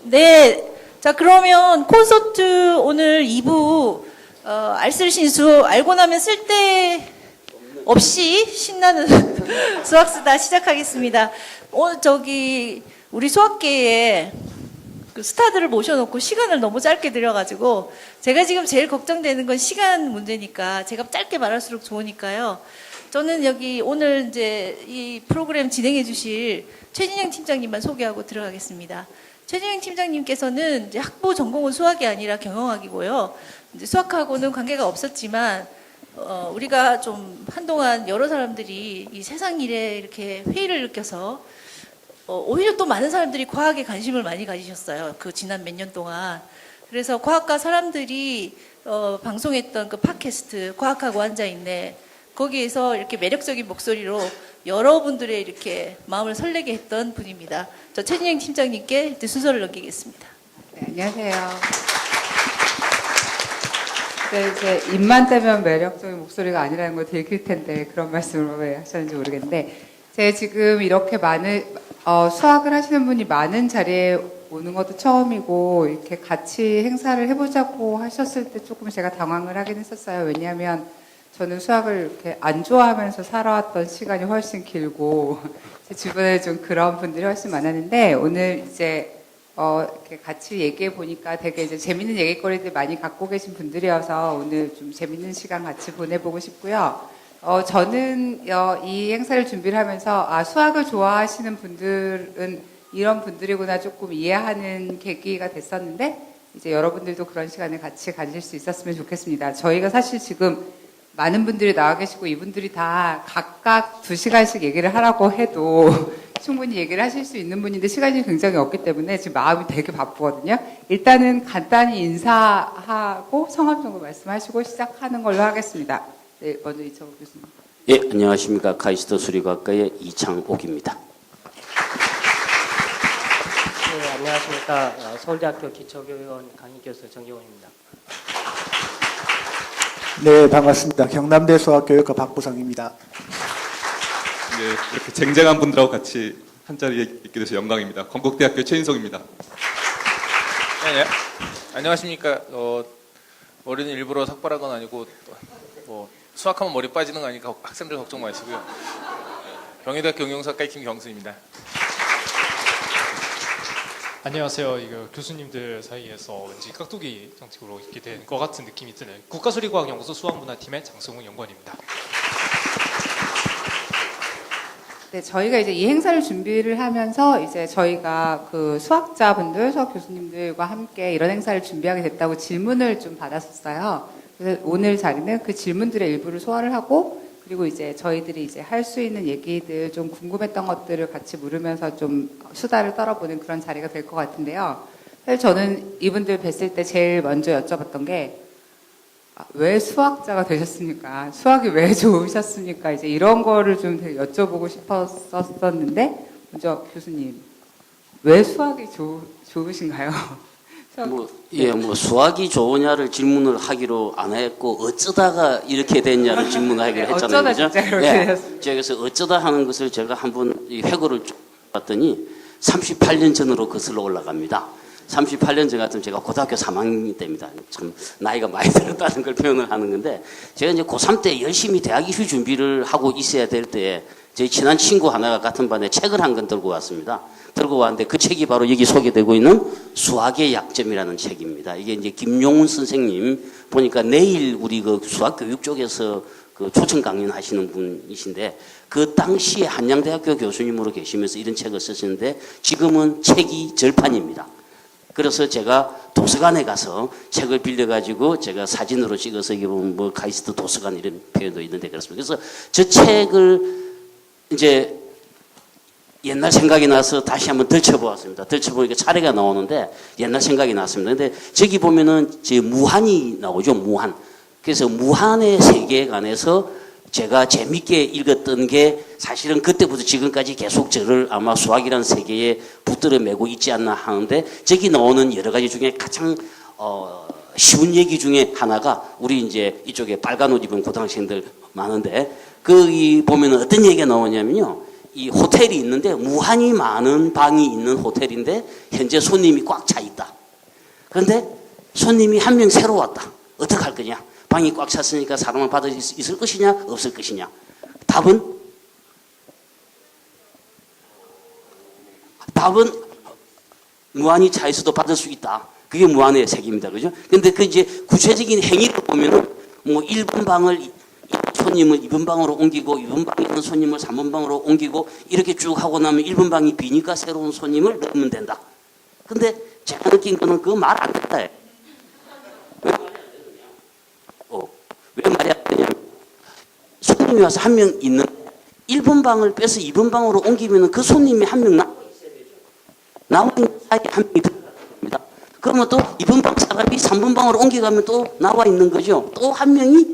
네. 자, 그러면 콘서트 오늘 2부, 알쓸신수, 알고 나면 쓸데 없이 신나는 수학수다 시작하겠습니다. 오늘 우리 수학계에 그 스타들을 모셔놓고 시간을 너무 짧게 들여가지고, 제가 지금 제일 걱정되는 건 시간 문제니까, 제가 짧게 말할수록 좋으니까요. 저는 여기 오늘 이제 이 프로그램 진행해 주실 최진영 팀장님만 소개하고 들어가겠습니다. 최진영 팀장님께서는 이제 학부 전공은 수학이 아니라 경영학이고요. 이제 수학하고는 관계가 없었지만, 우리가 좀 한동안 여러 사람들이 이 세상 일에 이렇게 회의를 느껴서, 오히려 또 많은 사람들이 과학에 관심을 많이 가지셨어요. 그 지난 몇 년 동안. 그래서 과학과 사람들이, 방송했던 그 팟캐스트, 과학하고 앉아있네. 거기에서 이렇게 매력적인 목소리로 여러분들의 이렇게 마음을 설레게 했던 분입니다. 저 최진영 팀장님께 이제 순서를 넘기겠습니다. 네, 안녕하세요. 네, 이제 입만 떼면 매력적인 목소리가 아니라는 걸 들킬 텐데 그런 말씀을 왜 하셨는지 모르겠는데, 제가 지금 이렇게 수학을 하시는 분이 많은 자리에 오는 것도 처음이고, 이렇게 같이 행사를 해보자고 하셨을 때 조금 제가 당황을 하긴 했었어요. 왜냐하면 저는 수학을 이렇게 안 좋아하면서 살아왔던 시간이 훨씬 길고, 제 주변에 좀 그런 분들이 훨씬 많았는데, 오늘 이제, 이렇게 같이 얘기해 보니까 되게 이제 재밌는 얘기거리들 많이 갖고 계신 분들이어서 오늘 좀 재밌는 시간 같이 보내보고 싶고요. 저는, 이 행사를 준비를 하면서, 수학을 좋아하시는 분들은 이런 분들이구나 조금 이해하는 계기가 됐었는데, 이제 여러분들도 그런 시간을 같이 가질 수 있었으면 좋겠습니다. 저희가 사실 지금 많은 분들이 나와 계시고 이분들이 다 각각 2시간씩 얘기를 하라고 해도 충분히 얘기를 하실 수 있는 분인데 시간이 굉장히 없기 때문에 지금 마음이 되게 바쁘거든요. 일단은 간단히 인사하고 성함 정도 말씀하시고 시작하는 걸로 하겠습니다. 네, 먼저 이창옥 교수님. 예, 안녕하십니까. 카이스트 수리과학과의 이창옥입니다. 네, 안녕하십니까. 서울대학교 기초교육원 강의교수 정기원입니다. 네, 반갑습니다. 경남대 수학교육과 박보상입니다. 네, 이렇게 쟁쟁한 분들하고 같이 한 자리에 있게 돼서 영광입니다. 건국대학교 최인성입니다. 네, 안녕하십니까. 머리는 일부러 삭발한 건 아니고 수학하면 머리 빠지는 거 아니까 학생들 걱정 마시고요. 경희대학교 경영학과 김경수입니다. 안녕하세요. 이거 교수님들 사이에서 왠지 깍두기 정책으로 있게 된 것 같은 느낌이 드는 국가수리과학연구소 수학문화팀의 장승훈 연구원입니다. 네, 저희가 이제 이 행사를 준비를 하면서 이제 저희가 그 수학자분들, 수학 교수님들과 함께 이런 행사를 준비하게 됐다고 질문을 좀 받았었어요. 그래서 오늘 자리는 그 질문들의 일부를 소화를 하고, 그리고 이제 저희들이 이제 할 수 있는 얘기들, 좀 궁금했던 것들을 같이 물으면서 좀 수다를 떨어보는 그런 자리가 될 것 같은데요. 사실 저는 이분들 뵀을 때 제일 먼저 여쭤봤던 게, 왜 수학자가 되셨습니까? 수학이 왜 좋으셨습니까? 이제 이런 거를 좀 되게 여쭤보고 싶었었는데, 먼저 교수님, 왜 수학이 좋으신가요? 수학이 좋으냐를 질문을 하기로 안 했고, 어쩌다가 이렇게 됐냐를 질문하기로 했잖아요. 어쩌다 진짜 그렇게 되었어요. 제가 그래서 어쩌다 하는 것을 제가 한번 회고를 봤더니 38년 전으로 거슬러 올라갑니다. 38년 전 같으면 제가 고등학교 3학년 때입니다. 참 나이가 많이 들었다는 걸 표현을 하는 건데, 제가 이제 고3 때 열심히 대학 입시 준비를 하고 있어야 될 때 저희 친한 친구 하나가 같은 반에 책을 한 권 들고 왔습니다. 들고 왔는데 그 책이 바로 여기 소개되고 있는 수학의 약점이라는 책입니다. 이게 이제 김용훈 선생님 보니까 내일 우리 그 수학 교육 쪽에서 그 초청 강연하시는 분이신데, 그 당시에 한양대학교 교수님으로 계시면서 이런 책을 쓰시는데 지금은 책이 절판입니다. 그래서 제가 도서관에 가서 책을 빌려가지고 제가 사진으로 찍어서 이게 보면 뭐 카이스트 도서관 이런 표현도 있는데 그렇습니다. 그래서 저 책을 이제 옛날 생각이 나서 다시 한번 덜쳐보았습니다. 덜쳐보니까 차례가 나오는데 옛날 생각이 났습니다. 근데 저기 보면은 제 무한이 나오죠, 무한. 그래서 무한의 세계에 관해서 제가 재밌게 읽었던 게 사실은 그때부터 지금까지 계속 저를 아마 수학이라는 세계에 붙들어 매고 있지 않나 하는데, 저기 나오는 여러 가지 중에 가장 쉬운 얘기 중에 하나가, 우리 이제 이쪽에 빨간 옷 입은 고등학생들 많은데, 거기 보면은 어떤 얘기가 나오냐면요. 이 호텔이 있는데 무한히 많은 방이 있는 호텔인데 현재 손님이 꽉 차 있다. 그런데 손님이 한 명 새로 왔다. 어떻게 할 거냐? 방이 꽉 찼으니까 사람을 받을 수 있을 것이냐 없을 것이냐? 답은 무한히 차 있어도 받을 수 있다. 그게 무한의 세계입니다. 그죠? 근데 그 이제 구체적인 행위를 보면은 뭐 1번 방을 손님을 2번 방으로 옮기고 2번 방에 있는 손님을 3번 방으로 옮기고 이렇게 쭉 하고 나면 1번 방이 비니까 새로운 손님을 넣으면 된다. 근데 제가 느낀 거는 그거 말 안 된다. 왜 말이 안 되냐면 손님이 와서 한 명 있는 1번 방을 빼서 2번 방으로 옮기면 그 손님이 한 명 나와 있는 사이에 한 명이 들어갑니다. 그러면 또 2번 방 사람이 3번 방으로 옮겨가면 또 나와 있는 거죠. 또 한 명이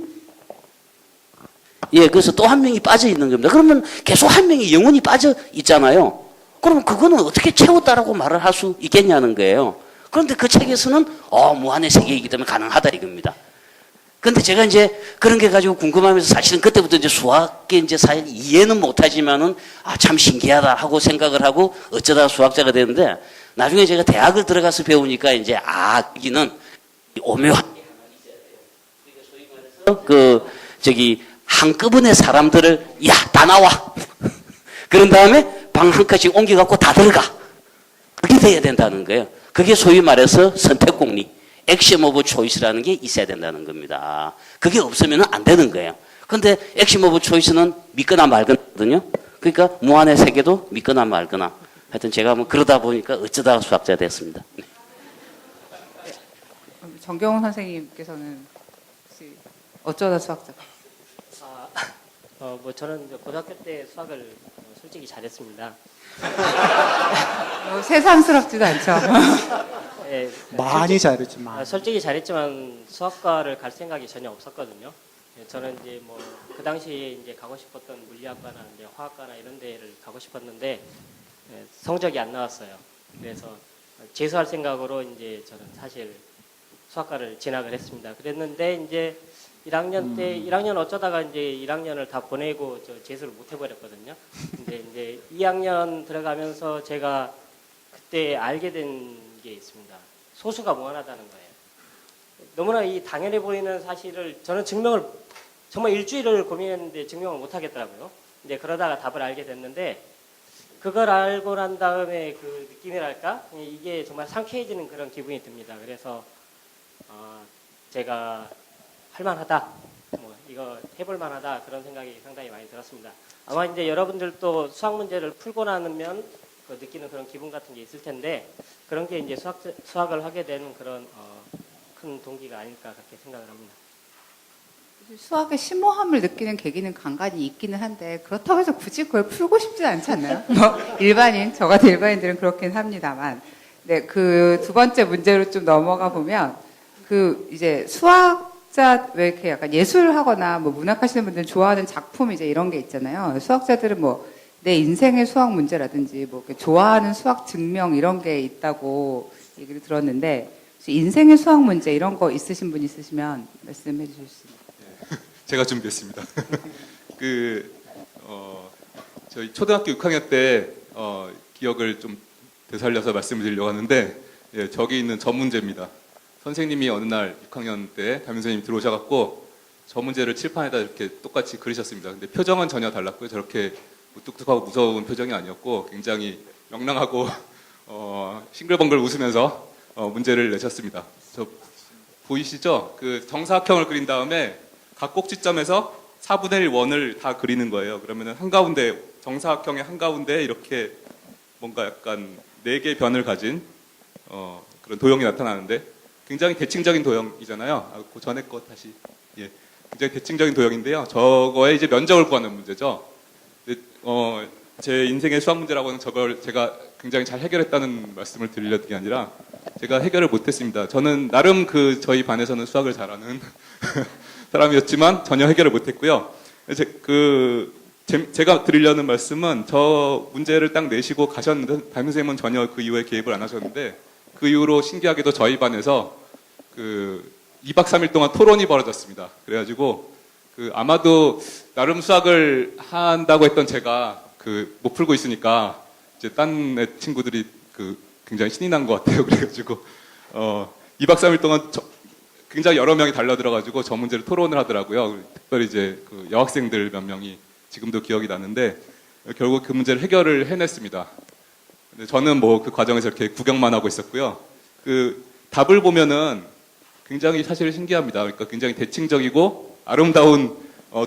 그래서 또 한 명이 빠져 있는 겁니다. 그러면 계속 한 명이 영원히 빠져 있잖아요. 그러면 그거는 어떻게 채웠다라고 말을 할 수 있겠냐는 거예요. 그런데 그 책에서는 무한의 세계이기 때문에 가능하다 이겁니다. 근데 제가 이제 그런 게 가지고 궁금하면서 사실은 그때부터 이제 수학계 이제 사실 이해는 못하지만은 참 신기하다 하고 생각을 하고 어쩌다 수학자가 됐는데 나중에 제가 대학을 들어가서 배우니까 이제 여기는 오묘한 게 하나 있어야 돼요. 그러니까 소위 말해서 한꺼번에 사람들을 다 나와. 그런 다음에 방 한 칸씩 옮겨갖고 다 들어가. 그게 돼야 된다는 거예요. 그게 소위 말해서 선택공리, 액션 오브 초이스라는 게 있어야 된다는 겁니다. 그게 없으면 안 되는 거예요. 그런데 액션 오브 초이스는 믿거나 말거나거든요. 그러니까 무한의 세계도 믿거나 말거나. 하여튼 제가 뭐 그러다 보니까 어쩌다 수학자 됐습니다. 네. 정경훈 선생님께서는 혹시 어쩌다 수학자? 저는 이제 고등학교 때 수학을 솔직히 잘했습니다. 세상스럽지도 않죠. 예, 많이 잘했지만. 솔직히 잘했지만 수학과를 갈 생각이 전혀 없었거든요. 저는 이제 뭐 그 당시에 이제 가고 싶었던 물리학과나 이제 화학과나 이런 데를 가고 싶었는데 성적이 안 나왔어요. 그래서 재수할 생각으로 이제 저는 사실 수학과를 진학을 했습니다. 그랬는데 이제 1학년 때 1학년 어쩌다가 이제 1학년을 다 보내고 재수를 못 해버렸거든요. 근데 이제 2학년 들어가면서 제가 그때 알게 된 게 있습니다. 소수가 무한하다는 거예요. 너무나 이 당연해 보이는 사실을 저는 증명을 정말 일주일을 고민했는데 증명을 못 하겠더라고요. 이제 그러다가 답을 알게 됐는데 그걸 알고 난 다음에 그 느낌이랄까 이게 정말 상쾌해지는 그런 기분이 듭니다. 그래서 제가 할만하다, 이거 해볼 만하다 그런 생각이 상당히 많이 들었습니다. 아마 이제 여러분들도 수학 문제를 풀고 나면 느끼는 그런 기분 같은 게 있을 텐데 그런 게 이제 수학을 하게 되는 그런 큰 동기가 아닐까 그렇게 생각을 합니다. 수학의 심오함을 느끼는 계기는 간간히 있기는 한데 그렇다고 해서 굳이 그걸 풀고 싶지 않지 않나요? 저 같은 일반인들은 그렇긴 합니다만. 네, 그 두 번째 문제로 좀 넘어가 보면 이제 수학자 왜 이렇게 약간 예술하거나 뭐 문학하시는 분들은 좋아하는 작품 이제 이런 게 있잖아요. 수학자들은 뭐 내 인생의 수학 문제라든지 뭐 좋아하는 수학 증명 이런 게 있다고 얘기를 들었는데 인생의 수학 문제 이런 거 있으신 분 있으시면 말씀해 주실 수 있나요? 제가 준비했습니다. 저희 초등학교 6학년 때 기억을 좀 되살려서 말씀을 드리려고 하는데 저기 있는 저 문제입니다. 선생님이 어느 날 6학년 때 담임 선생님이 들어오셔갖고 저 문제를 칠판에다 이렇게 똑같이 그리셨습니다. 근데 표정은 전혀 달랐고요. 저렇게 무뚝뚝하고 무서운 표정이 아니었고 굉장히 명랑하고 싱글벙글 웃으면서 문제를 내셨습니다. 저 보이시죠? 그 정사각형을 그린 다음에 각 꼭지점에서 4분의 1 원을 다 그리는 거예요. 그러면은 한가운데 정사각형의 한가운데 이렇게 뭔가 약간 4개의 변을 가진 그런 도형이 나타나는데 굉장히 대칭적인 도형이잖아요. 그 전에 거 다시 굉장히 대칭적인 도형인데요. 저거에 이제 면적을 구하는 문제죠. 제 인생의 수학 문제라고는 저걸 제가 굉장히 잘 해결했다는 말씀을 드리려는 게 아니라 제가 해결을 못했습니다. 저는 나름 저희 반에서는 수학을 잘하는 사람이었지만 전혀 해결을 못했고요. 제가 드리려는 말씀은 저 문제를 딱 내시고 가셨는데 담임 선생님은 전혀 그 이후에 개입을 안 하셨는데 그 이후로 신기하게도 저희 반에서 2박 3일 동안 토론이 벌어졌습니다. 그래가지고 아마도 나름 수학을 한다고 했던 제가 그 못 풀고 있으니까 이제 딴 애 친구들이 그 굉장히 신이 난 것 같아요. 그래가지고 2박 3일 동안 굉장히 여러 명이 달려들어가지고 저 문제를 토론을 하더라고요. 특별히 이제 그 여학생들 몇 명이 지금도 기억이 나는데 결국 그 문제를 해결을 해냈습니다. 근데 저는 뭐 그 과정에서 이렇게 구경만 하고 있었고요. 그 답을 보면은 굉장히 사실 신기합니다. 그러니까 굉장히 대칭적이고 아름다운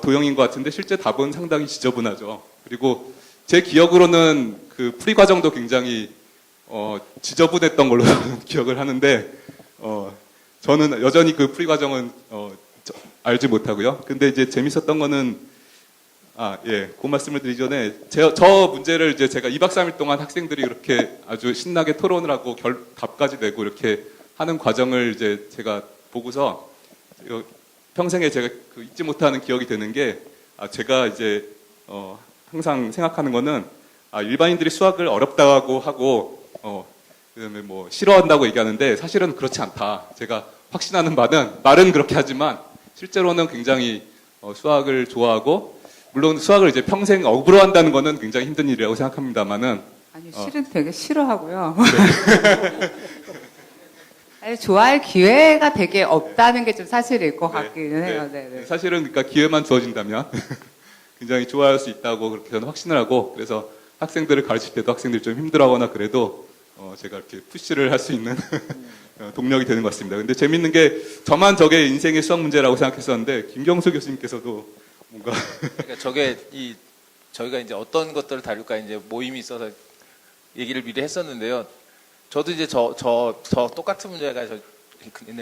도형인 것 같은데 실제 답은 상당히 지저분하죠. 그리고 제 기억으로는 그 풀이 과정도 굉장히 지저분했던 걸로 기억을 하는데 저는 여전히 그 풀이 과정은 알지 못하고요. 근데 이제 재밌었던 거는 그 말씀을 드리기 전에 저 문제를 이제 제가 2박 3일 동안 학생들이 이렇게 아주 신나게 토론을 하고 답까지 내고 이렇게 하는 과정을 이제 제가 보고서 평생에 제가 그 잊지 못하는 기억이 드는 게 제가 이제 항상 생각하는 거는 일반인들이 수학을 어렵다고 하고 그다음에 뭐 싫어한다고 얘기하는데 사실은 그렇지 않다. 제가 확신하는 바는 말은 그렇게 하지만 실제로는 굉장히 수학을 좋아하고 물론 수학을 이제 평생 억울해한다는 거는 굉장히 힘든 일이라고 생각합니다만은 아니 실은 되게 싫어하고요. 아니, 좋아할 기회가 되게 없다는 게 좀 사실일 것 같기는 해요. 네. 사실은 그러니까 기회만 주어진다면 굉장히 좋아할 수 있다고 그렇게 저는 확신을 하고 그래서 학생들을 가르칠 때도 학생들이 좀 힘들어하거나 그래도 제가 이렇게 푸시를 할 수 있는 동력이 되는 것 같습니다. 근데 재밌는 게 저만 저게 인생의 수학 문제라고 생각했었는데 김경수 교수님께서도 뭔가 그러니까 저희가 이제 어떤 것들을 다룰까 이제 모임이 있어서 얘기를 미리 했었는데요. 저도 이제 저 똑같은 문제가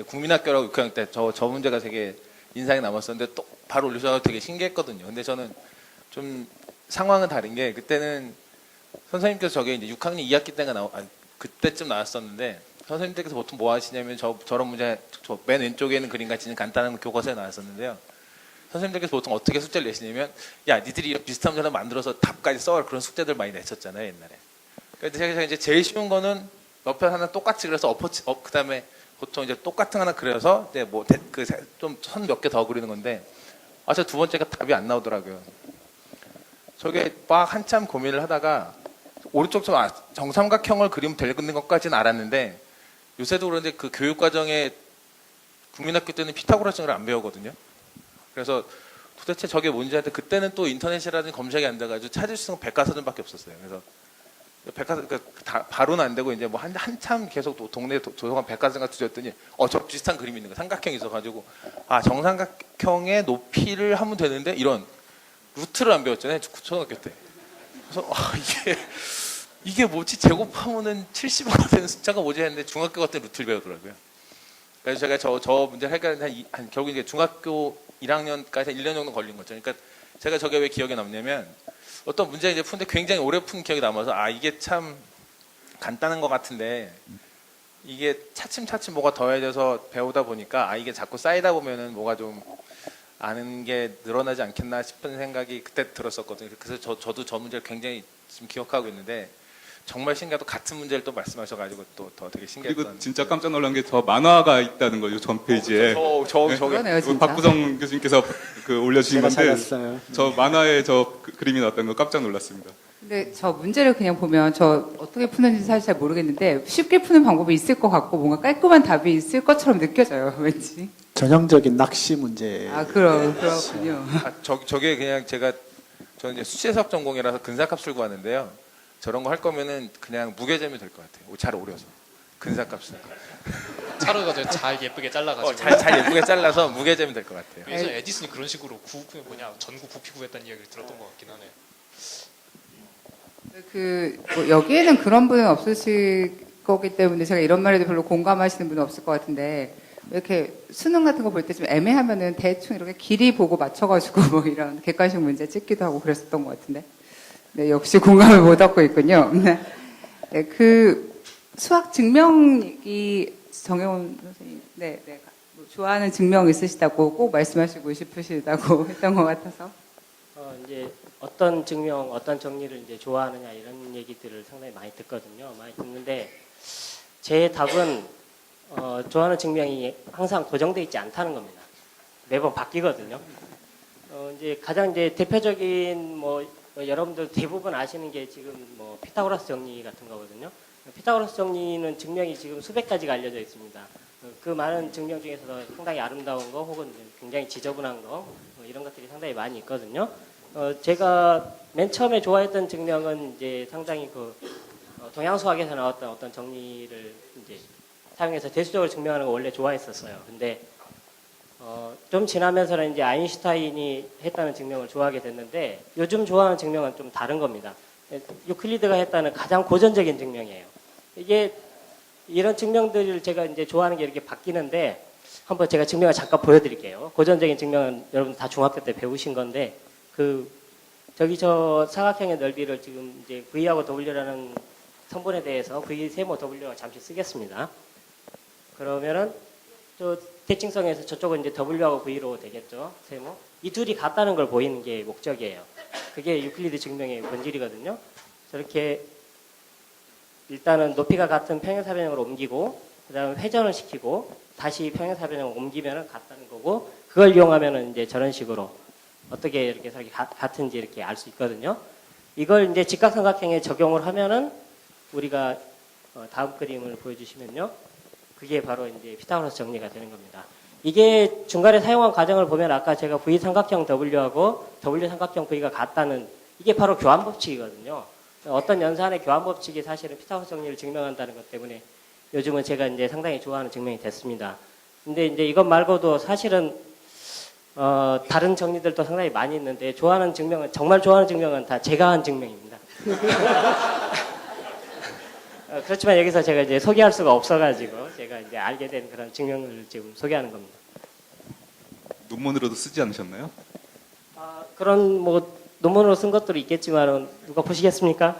국민학교라고 6학년 때 저 문제가 되게 인상이 남았었는데 또 바로 올려서 되게 신기했거든요. 근데 저는 좀 상황은 다른 게 그때는 선생님께서 저게 이제 6학년 2학기 때가 그때쯤 나왔었는데 선생님께서 보통 뭐 하시냐면 저런 문제 저 맨 왼쪽에 있는 그림 같이 가능한 교과서에 나왔었는데요. 선생님들께서 보통 어떻게 숙제를 내시냐면 야 니들이 이런 비슷한 문제를 만들어서 답까지 써라 그런 숙제들 많이 냈었잖아요 옛날에. 그래서 제가 이제 제일 쉬운 거는 옆에 하나 똑같이 그래서 그다음에 보통 이제 똑같은 하나 그려서 이제 뭐 좀 선 몇 개 더 그리는 건데 저 두 번째가 답이 안 나오더라고요. 저게 막 한참 고민을 하다가 오른쪽 정삼각형을 그리면 되는 것까지는 알았는데 요새도 그런데 그 교육 과정에 국민학교 때는 피타고라스를 안 배우거든요. 그래서 도대체 저게 뭔지 할 때 그때는 또 인터넷이라든지 검색이 안 돼가지고 찾을 수 있는 건 백과사전밖에 없었어요. 그래서 백과사전 바로는 안 되고 이제 뭐 한참 계속 동네 도서관 백과사전 같은 데 뒤졌더니 저 비슷한 그림이 있는 거 삼각형이 있어가지고 정삼각형의 높이를 하면 되는데 이런 루트를 안 배웠잖아요 초등학교 때. 그래서 이게 뭐지 제곱하면은 70가 되는 숫자가 뭐지 했는데 중학교 같은 루트를 배우더라고요. 그래서 제가 저 문제를 해결하는데 결국 이제 중학교 1학년까지 1년 정도 걸린 거죠. 그러니까 제가 저게 왜 기억에 남냐면 어떤 문제 이제 푸는데 굉장히 오래 푼 기억이 남아서 이게 참 간단한 것 같은데 이게 차츰차츰 뭐가 더해져서 배우다 보니까 이게 자꾸 쌓이다 보면은 뭐가 좀 아는 게 늘어나지 않겠나 싶은 생각이 그때 들었었거든요. 그래서 저도 저 문제를 굉장히 지금 기억하고 있는데 정말 신기하다. 같은 문제를 또 말씀하셔가지고 또 더 되게 신기했던. 그리고 진짜 깜짝 놀란 게 저 만화가 있다는 거예요 전 페이지에. 그러네요, 진짜. 박구성 교수님께서 올려주신 제가 건데 찾았어요. 저 만화에 그림이 나왔다는 거 깜짝 놀랐습니다. 근데 저 문제를 그냥 보면 저 어떻게 푸는지 사실 잘 모르겠는데 쉽게 푸는 방법이 있을 것 같고 뭔가 깔끔한 답이 있을 것처럼 느껴져요. 왠지. 전형적인 낚시 문제. 그렇군요. 저게 그냥 저는 이제 수시해석 전공이라서 근사값을 구하는데요. 저런 거 할 거면은 그냥 무게점이 될 것 같아요. 잘 오려서 근사값을. 차로가 잘 예쁘게 잘라가지고. 잘 예쁘게 잘라서 무게점이 될 것 같아요. 그래서 에디슨이 그런 식으로 전구 부피 구했다는 이야기를 들었던 것 같긴 하네요. 뭐 여기에는 그런 분은 없으실 거기 때문에 제가 이런 말에도 별로 공감하시는 분은 없을 것 같은데 이렇게 수능 같은 거 볼 때 좀 애매하면은 대충 이렇게 길이 보고 맞춰가지고 뭐 이런 객관식 문제 찍기도 하고 그랬었던 것 같은데 네, 역시 공감을 못 얻고 있군요. 네, 그 수학 증명이 정혜원 선생님 뭐 좋아하는 증명 있으시다고 꼭 말씀하시고 싶으시다고 했던 것 같아서 이제 어떤 증명, 어떤 정리를 이제 좋아하느냐 이런 얘기들을 상당히 많이 듣거든요. 많이 듣는데 제 답은 좋아하는 증명이 항상 고정되어 있지 않다는 겁니다. 매번 바뀌거든요. 이제 가장 이제 대표적인 뭐 여러분들 대부분 아시는 게 지금 뭐 피타고라스 정리 같은 거거든요. 피타고라스 정리는 증명이 지금 수백 가지가 알려져 있습니다. 그 많은 증명 중에서도 상당히 아름다운 거 혹은 굉장히 지저분한 거 이런 것들이 상당히 많이 있거든요. 제가 맨 처음에 좋아했던 증명은 이제 상당히 동양수학에서 나왔던 어떤 정리를 이제 사용해서 대수적으로 증명하는 거 원래 좋아했었어요. 근데 좀 지나면서는 이제 아인슈타인이 했다는 증명을 좋아하게 됐는데 요즘 좋아하는 증명은 좀 다른 겁니다. 유클리드가 했다는 가장 고전적인 증명이에요. 이게 이런 증명들을 제가 이제 좋아하는 게 이렇게 바뀌는데 한번 제가 증명을 잠깐 보여드릴게요. 고전적인 증명은 여러분 다 중학교 때 배우신 건데 저 사각형의 넓이를 지금 이제 V하고 W라는 성분에 대해서 V 세모 W가 잠시 쓰겠습니다. 그러면은 저 대칭성에서 저쪽은 이제 W하고 V로 되겠죠. 세모. 이 둘이 같다는 걸 보이는 게 목적이에요. 그게 유클리드 증명의 본질이거든요. 저렇게 일단은 높이가 같은 평행사변형으로 옮기고 그다음에 회전을 시키고 다시 평행사변형으로 옮기면은 같다는 거고 그걸 이용하면은 이제 저런 식으로 어떻게 이렇게 서로 같은지 이렇게 알 수 있거든요. 이걸 이제 직각삼각형에 적용을 하면은 우리가 다음 그림을 보여주시면요. 그게 바로 이제 피타고라스 정리가 되는 겁니다. 이게 중간에 사용한 과정을 보면 아까 제가 V 삼각형 W하고 W 삼각형 V가 같다는 이게 바로 교환 법칙이거든요. 어떤 연산의 교환 법칙이 사실은 피타고라스 정리를 증명한다는 것 때문에 요즘은 제가 이제 상당히 좋아하는 증명이 됐습니다. 근데 이제 이것 말고도 사실은 다른 정리들도 상당히 많이 있는데 정말 좋아하는 증명은 다 제가 한 증명입니다. 그렇지만 여기서 제가 이제 소개할 수가 없어가지고 제가 이제 알게 된 그런 증명을 지금 소개하는 겁니다. 논문으로도 쓰지 않으셨나요? 그런 뭐 논문으로 쓴 것들이 있겠지만 누가 보시겠습니까?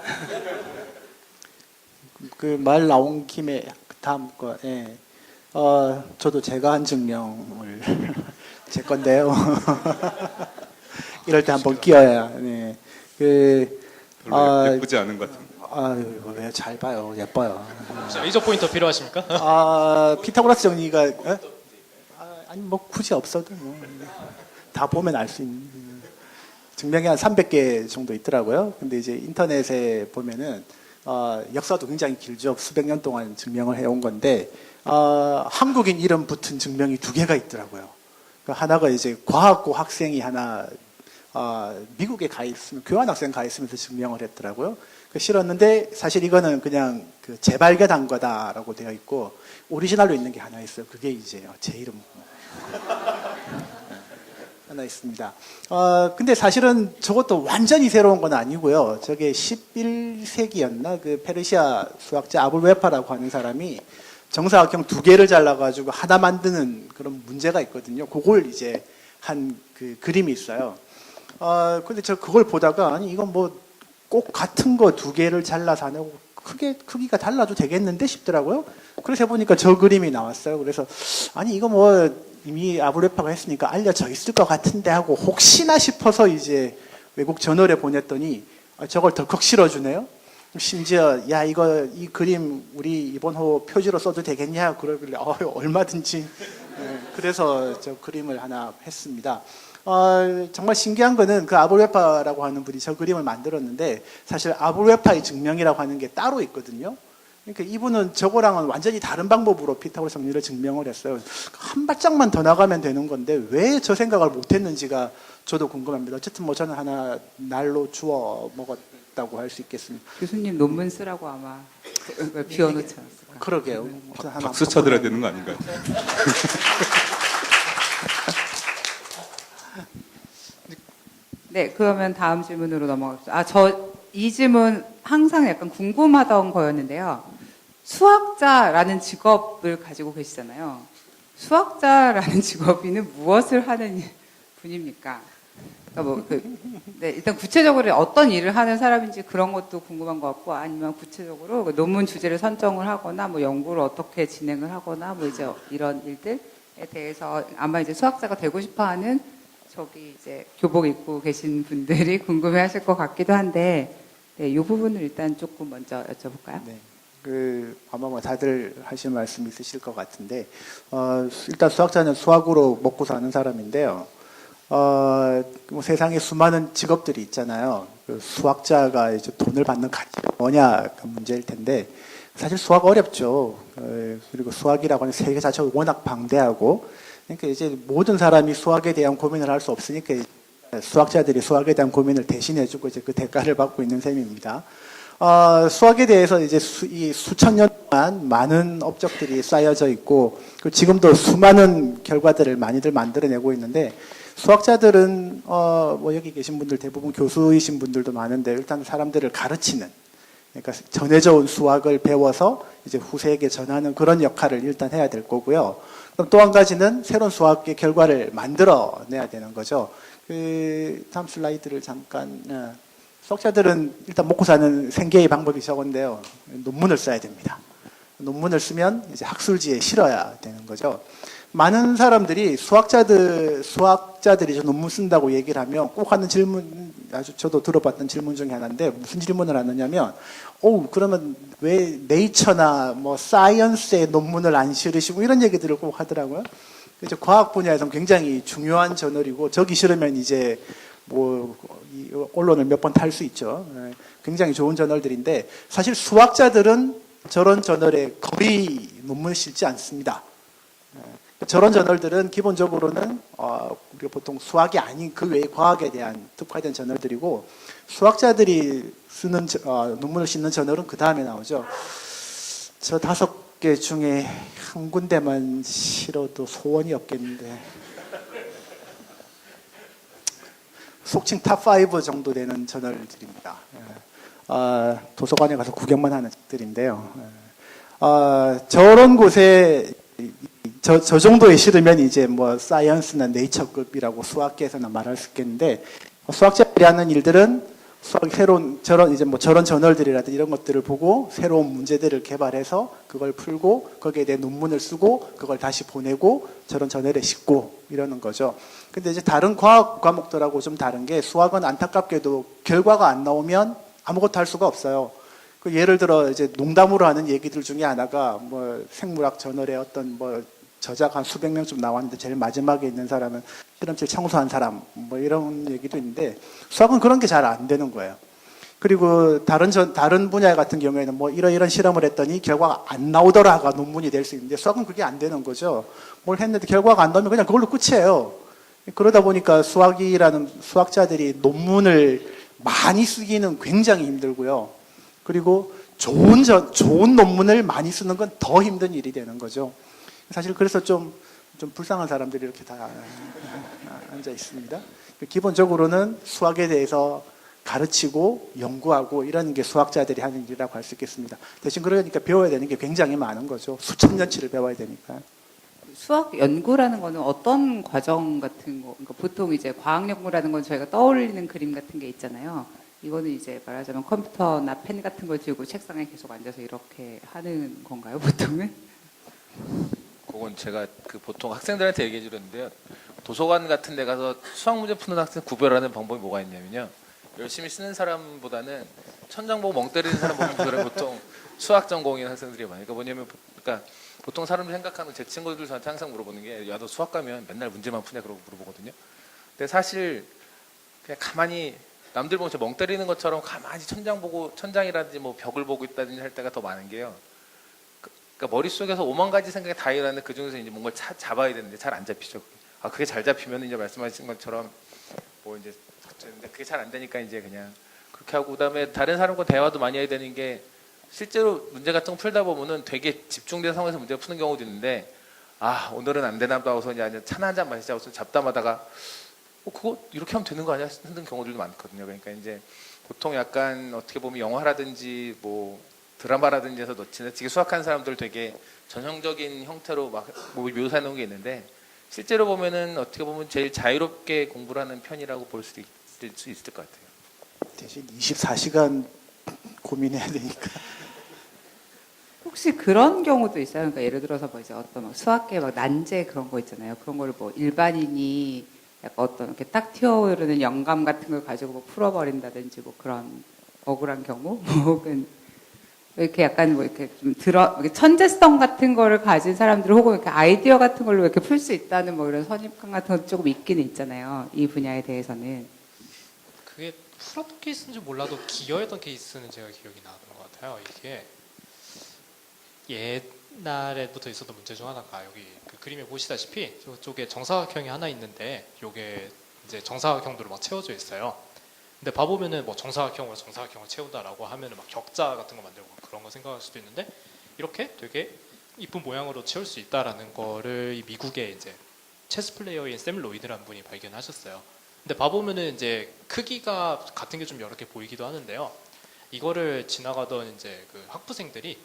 그 말 나온 김에 다음 거, 예. 저도 제가 한 증명을 제 건데요. 이럴 때 한번 끼어야. 네. 별로 예쁘지 않은 것 같은데. 왜 잘 봐요, 예뻐요. 혹시 레이저 포인터 필요하십니까? 피타고라스 정리가 아니 뭐 굳이 없어도 뭐 다 보면 알 수 있는 증명이 한 300개 정도 있더라고요. 근데 이제 인터넷에 보면은 역사도 굉장히 길죠. 수백 년 동안 증명을 해온 건데 한국인 이름 붙은 증명이 2개가 있더라고요. 하나가 이제 과학고 학생이 하나 미국에 가 있으면 교환학생 가 있으면서 증명을 했더라고요. 실었는데 사실 이거는 그냥 재발견한 거다라고 되어 있고 오리지널로 있는 게 하나 있어요. 그게 이제 제 이름 하나 있습니다. 근데 사실은 저것도 완전히 새로운 건 아니고요. 저게 11세기였나 그 페르시아 수학자 아불웨파라고 하는 사람이 정사각형 2개를 잘라가지고 하나 만드는 그런 문제가 있거든요. 그걸 이제 한 그 그림이 있어요. 근데 저 그걸 보다가 아니 이건 뭐 꼭 같은 거 2개를 잘라서 안 하고 크기가 달라도 되겠는데 싶더라고요. 그래서 해보니까 저 그림이 나왔어요. 그래서 아니 이거 뭐 이미 아브레파가 했으니까 알려져 있을 것 같은데 하고 혹시나 싶어서 이제 외국 저널에 보냈더니 저걸 덜컥 실어주네요. 심지어 야 이거 이 그림 우리 이번호 표지로 써도 되겠냐 그러길래 얼마든지. 그래서 저 그림을 하나 했습니다. 정말 신기한 거는 그 아브레파라고 하는 분이 저 그림을 만들었는데 사실 아브레파의 증명이라고 하는 게 따로 있거든요. 그러니까 이분은 저거랑은 완전히 다른 방법으로 피타고라스 정리를 증명을 했어요. 한 발짝만 더 나가면 되는 건데 왜 저 생각을 못했는지가 저도 궁금합니다. 어쨌든 뭐 저는 하나 날로 주워 먹었다고 할 수 있겠습니다. 교수님 논문 쓰라고 아마 비워놓지 않았을까. 그러게요. 박수 쳐드려야 되는 거 아닌가요? 네, 그러면 다음 질문으로 넘어가겠습니다. 이 질문 항상 약간 궁금하던 거였는데요. 수학자라는 직업을 가지고 계시잖아요. 수학자라는 직업인은 무엇을 하는 분입니까? 그러니까 네, 일단 구체적으로 어떤 일을 하는 사람인지 그런 것도 궁금한 것 같고, 아니면 구체적으로 논문 주제를 선정을 하거나, 뭐 연구를 어떻게 진행을 하거나, 뭐 이제 이런 일들에 대해서 아마 이제 수학자가 되고 싶어하는 저기 이제 교복 입고 계신 분들이 궁금해하실 것 같기도 한데, 네, 이 부분을 일단 조금 먼저 여쭤볼까요? 네. 아마 뭐 다들 하실 말씀 있으실 것 같은데, 일단 수학자는 수학으로 먹고 사는 사람인데요. 뭐 세상에 수많은 직업들이 있잖아요. 그 수학자가 이제 돈을 받는 가치가 뭐냐 그 문제일 텐데 사실 수학 어렵죠. 그리고 수학이라고 하는 세계 자체가 워낙 방대하고 그러니까 이제 모든 사람이 수학에 대한 고민을 할 수 없으니까 수학자들이 수학에 대한 고민을 대신해주고 이제 그 대가를 받고 있는 셈입니다. 수학에 대해서 이제 이 수천 년 동안 많은 업적들이 쌓여져 있고 그리고 지금도 수많은 결과들을 많이들 만들어내고 있는데 수학자들은 뭐 여기 계신 분들 대부분 교수이신 분들도 많은데 일단 사람들을 가르치는 그러니까 전해져 온 수학을 배워서 이제 후세에게 전하는 그런 역할을 일단 해야 될 거고요. 그럼 또 한 가지는 새로운 수학의 결과를 만들어내야 되는 거죠. 그 다음 슬라이드를 잠깐. 수학자들은 일단 먹고 사는 생계의 방법이 저건데요. 논문을 써야 됩니다. 논문을 쓰면 이제 학술지에 실어야 되는 거죠. 많은 사람들이 수학자들이 논문 쓴다고 얘기를 하면 꼭 하는 질문, 아주 저도 들어봤던 질문 중에 하나인데 무슨 질문을 하느냐면, 그러면 왜 네이처나 뭐 사이언스의 논문을 안 실으시고 이런 얘기들을 꼭 하더라고요. 이제 과학 분야에서는 굉장히 중요한 저널이고 저기 실으면 이제 뭐 언론을 몇 번 탈 수 있죠. 굉장히 좋은 저널들인데 사실 수학자들은 저런 저널에 거의 논문을 실지 않습니다. 저런 저널들은 기본적으로는 우리가 보통 수학이 아닌 그 외의 과학에 대한 특화된 저널들이고 수학자들이 쓰는 논문을 싣는 저널은 그 다음에 나오죠. 저 5개 중에 한 군데만 실어도 소원이 없겠는데 속칭 탑5 정도 되는 저널들입니다. 도서관에 가서 구경만 하는 책들인데요. 저런 곳에 저 정도에 실으면 이제 뭐 사이언스나 네이처급이라고 수학계에서는 말할 수 있겠는데 수학자들이 하는 일들은 새로운 저런 저널들이라든지 이런 것들을 보고 새로운 문제들을 개발해서 그걸 풀고 거기에 대해 논문을 쓰고 그걸 다시 보내고 저런 저널에 싣고 이러는 거죠. 근데 이제 다른 과학 과목들하고 좀 다른 게 수학은 안타깝게도 결과가 안 나오면 아무것도 할 수가 없어요. 그 예를 들어 이제 농담으로 하는 얘기들 중에 하나가 뭐 생물학 저널에 어떤 뭐 저자가 한 수백 명쯤 나왔는데 제일 마지막에 있는 사람은 실험실 청소한 사람 뭐 이런 얘기도 있는데 수학은 그런 게 잘 안 되는 거예요. 그리고 다른 분야 같은 경우에는 뭐 이런 실험을 했더니 결과가 안 나오더라가 논문이 될 수 있는데 수학은 그게 안 되는 거죠. 뭘 했는데 결과가 안 나오면 그냥 그걸로 끝이에요. 그러다 보니까 수학자들이 논문을 많이 쓰기는 굉장히 힘들고요. 그리고 좋은 논문을 많이 쓰는 건 더 힘든 일이 되는 거죠. 사실 그래서 좀 불쌍한 사람들이 이렇게 다 앉아 있습니다. 기본적으로는 수학에 대해서 가르치고 연구하고 이런 게 수학자들이 하는 일이라고 할 수 있겠습니다. 대신 그러니까 배워야 되는 게 굉장히 많은 거죠. 수천 년치를 배워야 되니까. 수학 연구라는 거는 어떤 과정 같은 거, 그러니까 보통 이제 과학 연구라는 건 저희가 떠올리는 그림 같은 게 있잖아요. 이거는 이제 말하자면 컴퓨터나 펜 같은 걸 들고 책상에 계속 앉아서 이렇게 하는 건가요, 보통은? 그건 제가 보통 학생들한테 얘기해 주는데요. 도서관 같은 데 가서 수학 문제 푸는 학생 구별하는 방법이 뭐가 있냐면요. 열심히 쓰는 사람보다는 천장 보고 멍 때리는 사람 보면 보통 수학 전공인 학생들이 많아요. 그러니까 뭐냐면 보통 사람들이 생각하는 제 친구들 저한테 항상 물어보는 게 야, 너 수학 가면 맨날 문제만 푸냐 그러고 물어보거든요. 근데 사실 그냥 가만히 남들 보면 멍 때리는 것처럼 가만히 천장 보고 천장이라든지 뭐 벽을 보고 있다든지 할 때가 더 많은 게요. 그러니까 머릿속에서 5만 가지 생각이 다 일어나는데 그 중에서 이제 뭔가를 잡아야 되는데 잘 안 잡히죠. 그게 잘 잡히면 이제 말씀하신 것처럼 뭐 이제 그게 잘 안 되니까 이제 그냥 그렇게 하고 그다음에 다른 사람과 대화도 많이 해야 되는 게 실제로 문제 같은 거 풀다 보면은 되게 집중된 상황에서 문제 푸는 경우도 있는데 오늘은 안 되나 보다 해서 이제 차나 한 잔 마시자고 잡담하다가 그거 이렇게 하면 되는 거 아니야? 하는 경우들도 많거든요. 그러니까 이제 보통 약간 어떻게 보면 영화라든지 뭐 드라마라든지 해서 지나치게 수학하는 사람들 되게 전형적인 형태로 막 묘사해 놓은 게 있는데 실제로 보면은 어떻게 보면 제일 자유롭게 공부를 하는 편이라고 볼 수 있을 것 같아요. 대신 24시간 고민해야 되니까. 혹시 그런 경우도 있어요? 그러니까 예를 들어서 뭐 이제 어떤 막 수학계 막 난제 그런 거 있잖아요. 그런 거를 뭐 일반인이 약간 어떤 이렇게 딱 튀어오르는 영감 같은 걸 가지고 뭐 풀어버린다든지 뭐 그런 억울한 경우, 혹은 이렇게 약간 뭐 이렇게 좀 이렇게 천재성 같은 거를 가진 사람들 혹은 이렇게 아이디어 같은 걸로 이렇게 풀 수 있다는 뭐 이런 선입관 같은 것도 조금 있기는 있잖아요. 이 분야에 대해서는. 그게 풀었던 케이스인지 몰라도 기여했던 케이스는 제가 기억이 나는 것 같아요. 이게 옛날에부터 있었던 문제 중 하나가 여기 그 그림에 보시다시피 저쪽에 정사각형이 하나 있는데 요게 이제 정사각형도로 막 채워져 있어요. 근데 봐보면은 뭐 정사각형으로 정사각형을 채우다라고 하면은 막 격자 같은 거 만들고 그런 거 생각할 수도 있는데 이렇게 되게 이쁜 모양으로 채울 수 있다라는 거를 이 미국의 이제 체스 플레이어인 샘 로이드라는 분이 발견하셨어요. 근데 봐보면은 이제 크기가 같은 게 좀 여러 개 보이기도 하는데요. 이거를 지나가던 이제 그 학부생들이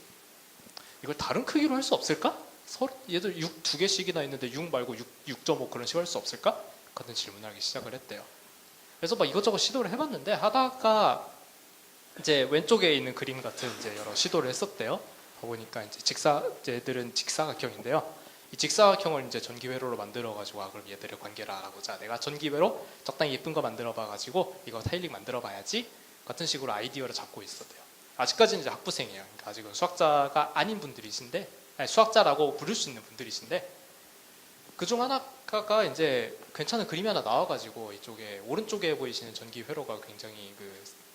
이걸 다른 크기로 할 수 없을까? 서로 얘들 6 두 개씩이나 있는데 6 말고 6.5 그런 식으로 할 수 없을까? 같은 질문을 하기 시작을 했대요. 그래서 막 이것저것 시도를 해봤는데 하다가 이제 왼쪽에 있는 그림 같은 이제 여러 시도를 했었대요. 보니까 이제 얘들은 직사각형인데요. 이 직사각형을 이제 전기회로로 만들어가지고 그럼 얘들의 관계를 알아보자. 내가 전기회로 적당히 예쁜 거 만들어봐가지고 이거 타일링 만들어봐야지. 같은 식으로 아이디어를 잡고 있었대요. 아직까지는 이제 학부생이에요. 그러니까 아직은 수학자가 아닌 분들이신데, 아니, 수학자라고 부를 수 있는 분들이신데, 그중 하나가 이제 괜찮은 그림이 하나 나와가지고 이쪽에 오른쪽에 보이시는 전기 회로가 굉장히 그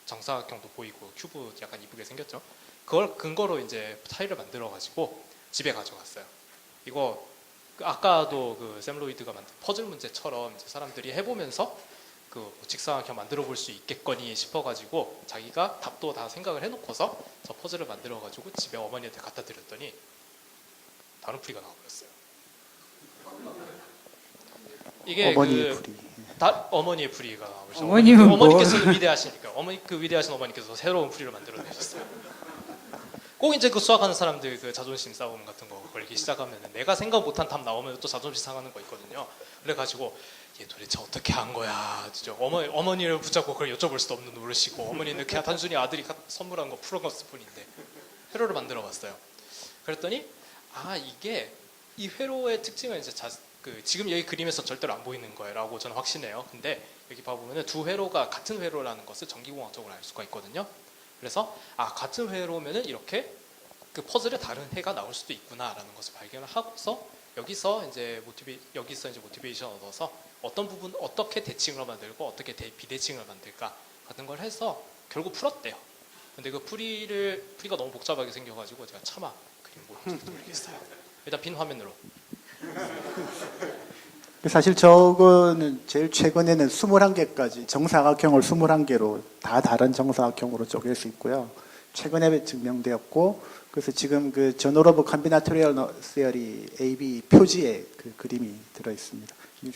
정사각형도 보이고 큐브 약간 이쁘게 생겼죠. 그걸 근거로 이제 타일을 만들어가지고 집에 가져갔어요. 이거 아까도 그 샘 로이드가 만든 퍼즐 문제처럼 이제 사람들이 해보면서 그 직사각형 만들어 볼 수 있겠거니 싶어가지고 자기가 답도 다 생각을 해놓고서 저 퍼즐을 만들어가지고 집에 어머니한테 갖다 드렸더니 다른 풀이가 나와버렸어요. 이게 어머니의 그 풀이. 어머니의 풀이가 나와버렸어요. 어머님은 뭐? 어머니께서 위대하시니까 위대하신 어머니께서 새로운 풀이를 만들어내셨어요. 꼭 이제 그 수학하는 사람들 그 자존심 싸움 같은 거 걸리기 시작하면 내가 생각 못한 답 나오면 또 자존심 상하는 거 있거든요. 그래가지고 얘 도대체 어떻게 한 거야? 진짜 어머니를 붙잡고 그걸 여쭤볼 수도 없는 노릇이고 어머니는 그냥 단순히 아들이 선물한 거 풀어갔을 뿐인데 회로를 만들어봤어요. 그랬더니 이게 이 회로의 특징은 이제 지금 여기 그림에서 절대로 안 보이는 거예요라고 저는 확신해요. 근데 여기 봐보면은 두 회로가 같은 회로라는 것을 전기공학적으로 알 수가 있거든요. 그래서 같은 회로면은 이렇게 그 퍼즐에 다른 해가 나올 수도 있구나라는 것을 발견을 하고서 여기서 이제 모티베이션 얻어서 어떤 부분 어떻게 대칭을 만들고 어떻게 비대칭을 만들까 같은 걸 해서 결국 풀었대요. 근데 그 풀이가 너무 복잡하게 생겨가지고 제가 차마 그림 못 모르겠어요. 일단 빈 화면으로. 사실 저거는 제일 최근에는 21개까지 정사각형을 21개로 다 다른 정사각형으로 쪼갤 수 있고요. 최근에 증명되었고 그래서 지금 그 저널 오브 컴비나토리얼 시어리 AB 표지에 그 그림이 들어 있습니다.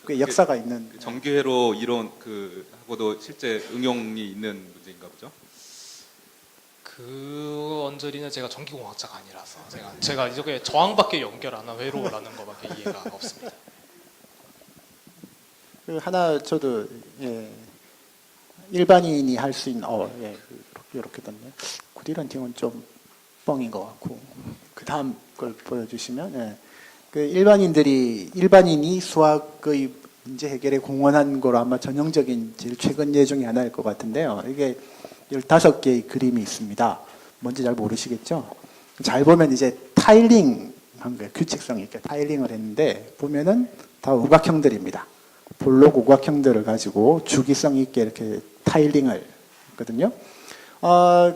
꽤 역사가 있는 전기회로 이론 하고도 실제 응용이 있는 문제인가 보죠? 그 언저리는 제가 전기공학자가 아니라서 제가 이렇게 저항밖에 연결 안 한 회로라는 거밖에 이해가 없습니다. 그 하나 저도 일반인이 할 수 있는 이렇게 떴네요. 구디런팅은 좀 뻥인 것 같고 그 다음 걸 보여주시면 그 일반인이 수학의 문제 해결에 공헌한 거로 아마 전형적인 제일 최근 예 중에 하나일 것 같은데요. 이게 15개의 그림이 있습니다. 뭔지 잘 모르시겠죠? 잘 보면 이제 타일링 한 거예요. 규칙성 있게 타일링을 했는데 보면은 다 우각형들입니다. 볼록 우각형들을 가지고 주기성 있게 이렇게 타일링을 했거든요.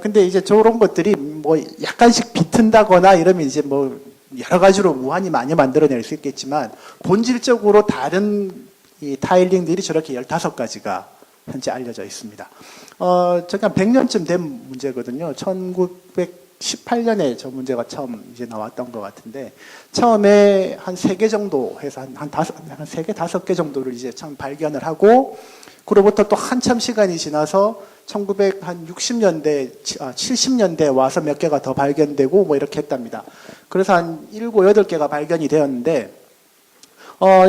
근데 이제 저런 것들이 뭐 약간씩 비튼다거나 이러면 이제 뭐 여러 가지로 무한히 많이 만들어낼 수 있겠지만 본질적으로 다른 이 타일링들이 저렇게 15가지가 현재 알려져 있습니다. 잠깐 100년쯤 된 문제거든요. 1918년에 저 문제가 처음 이제 나왔던 것 같은데 처음에 한 3개 정도 해서 한 3개, 5개 정도를 이제 처음 발견을 하고 그로부터 또 한참 시간이 지나서 1960년대, 70년대 와서 몇 개가 더 발견되고 뭐 이렇게 했답니다. 그래서 한 7, 8개가 발견이 되었는데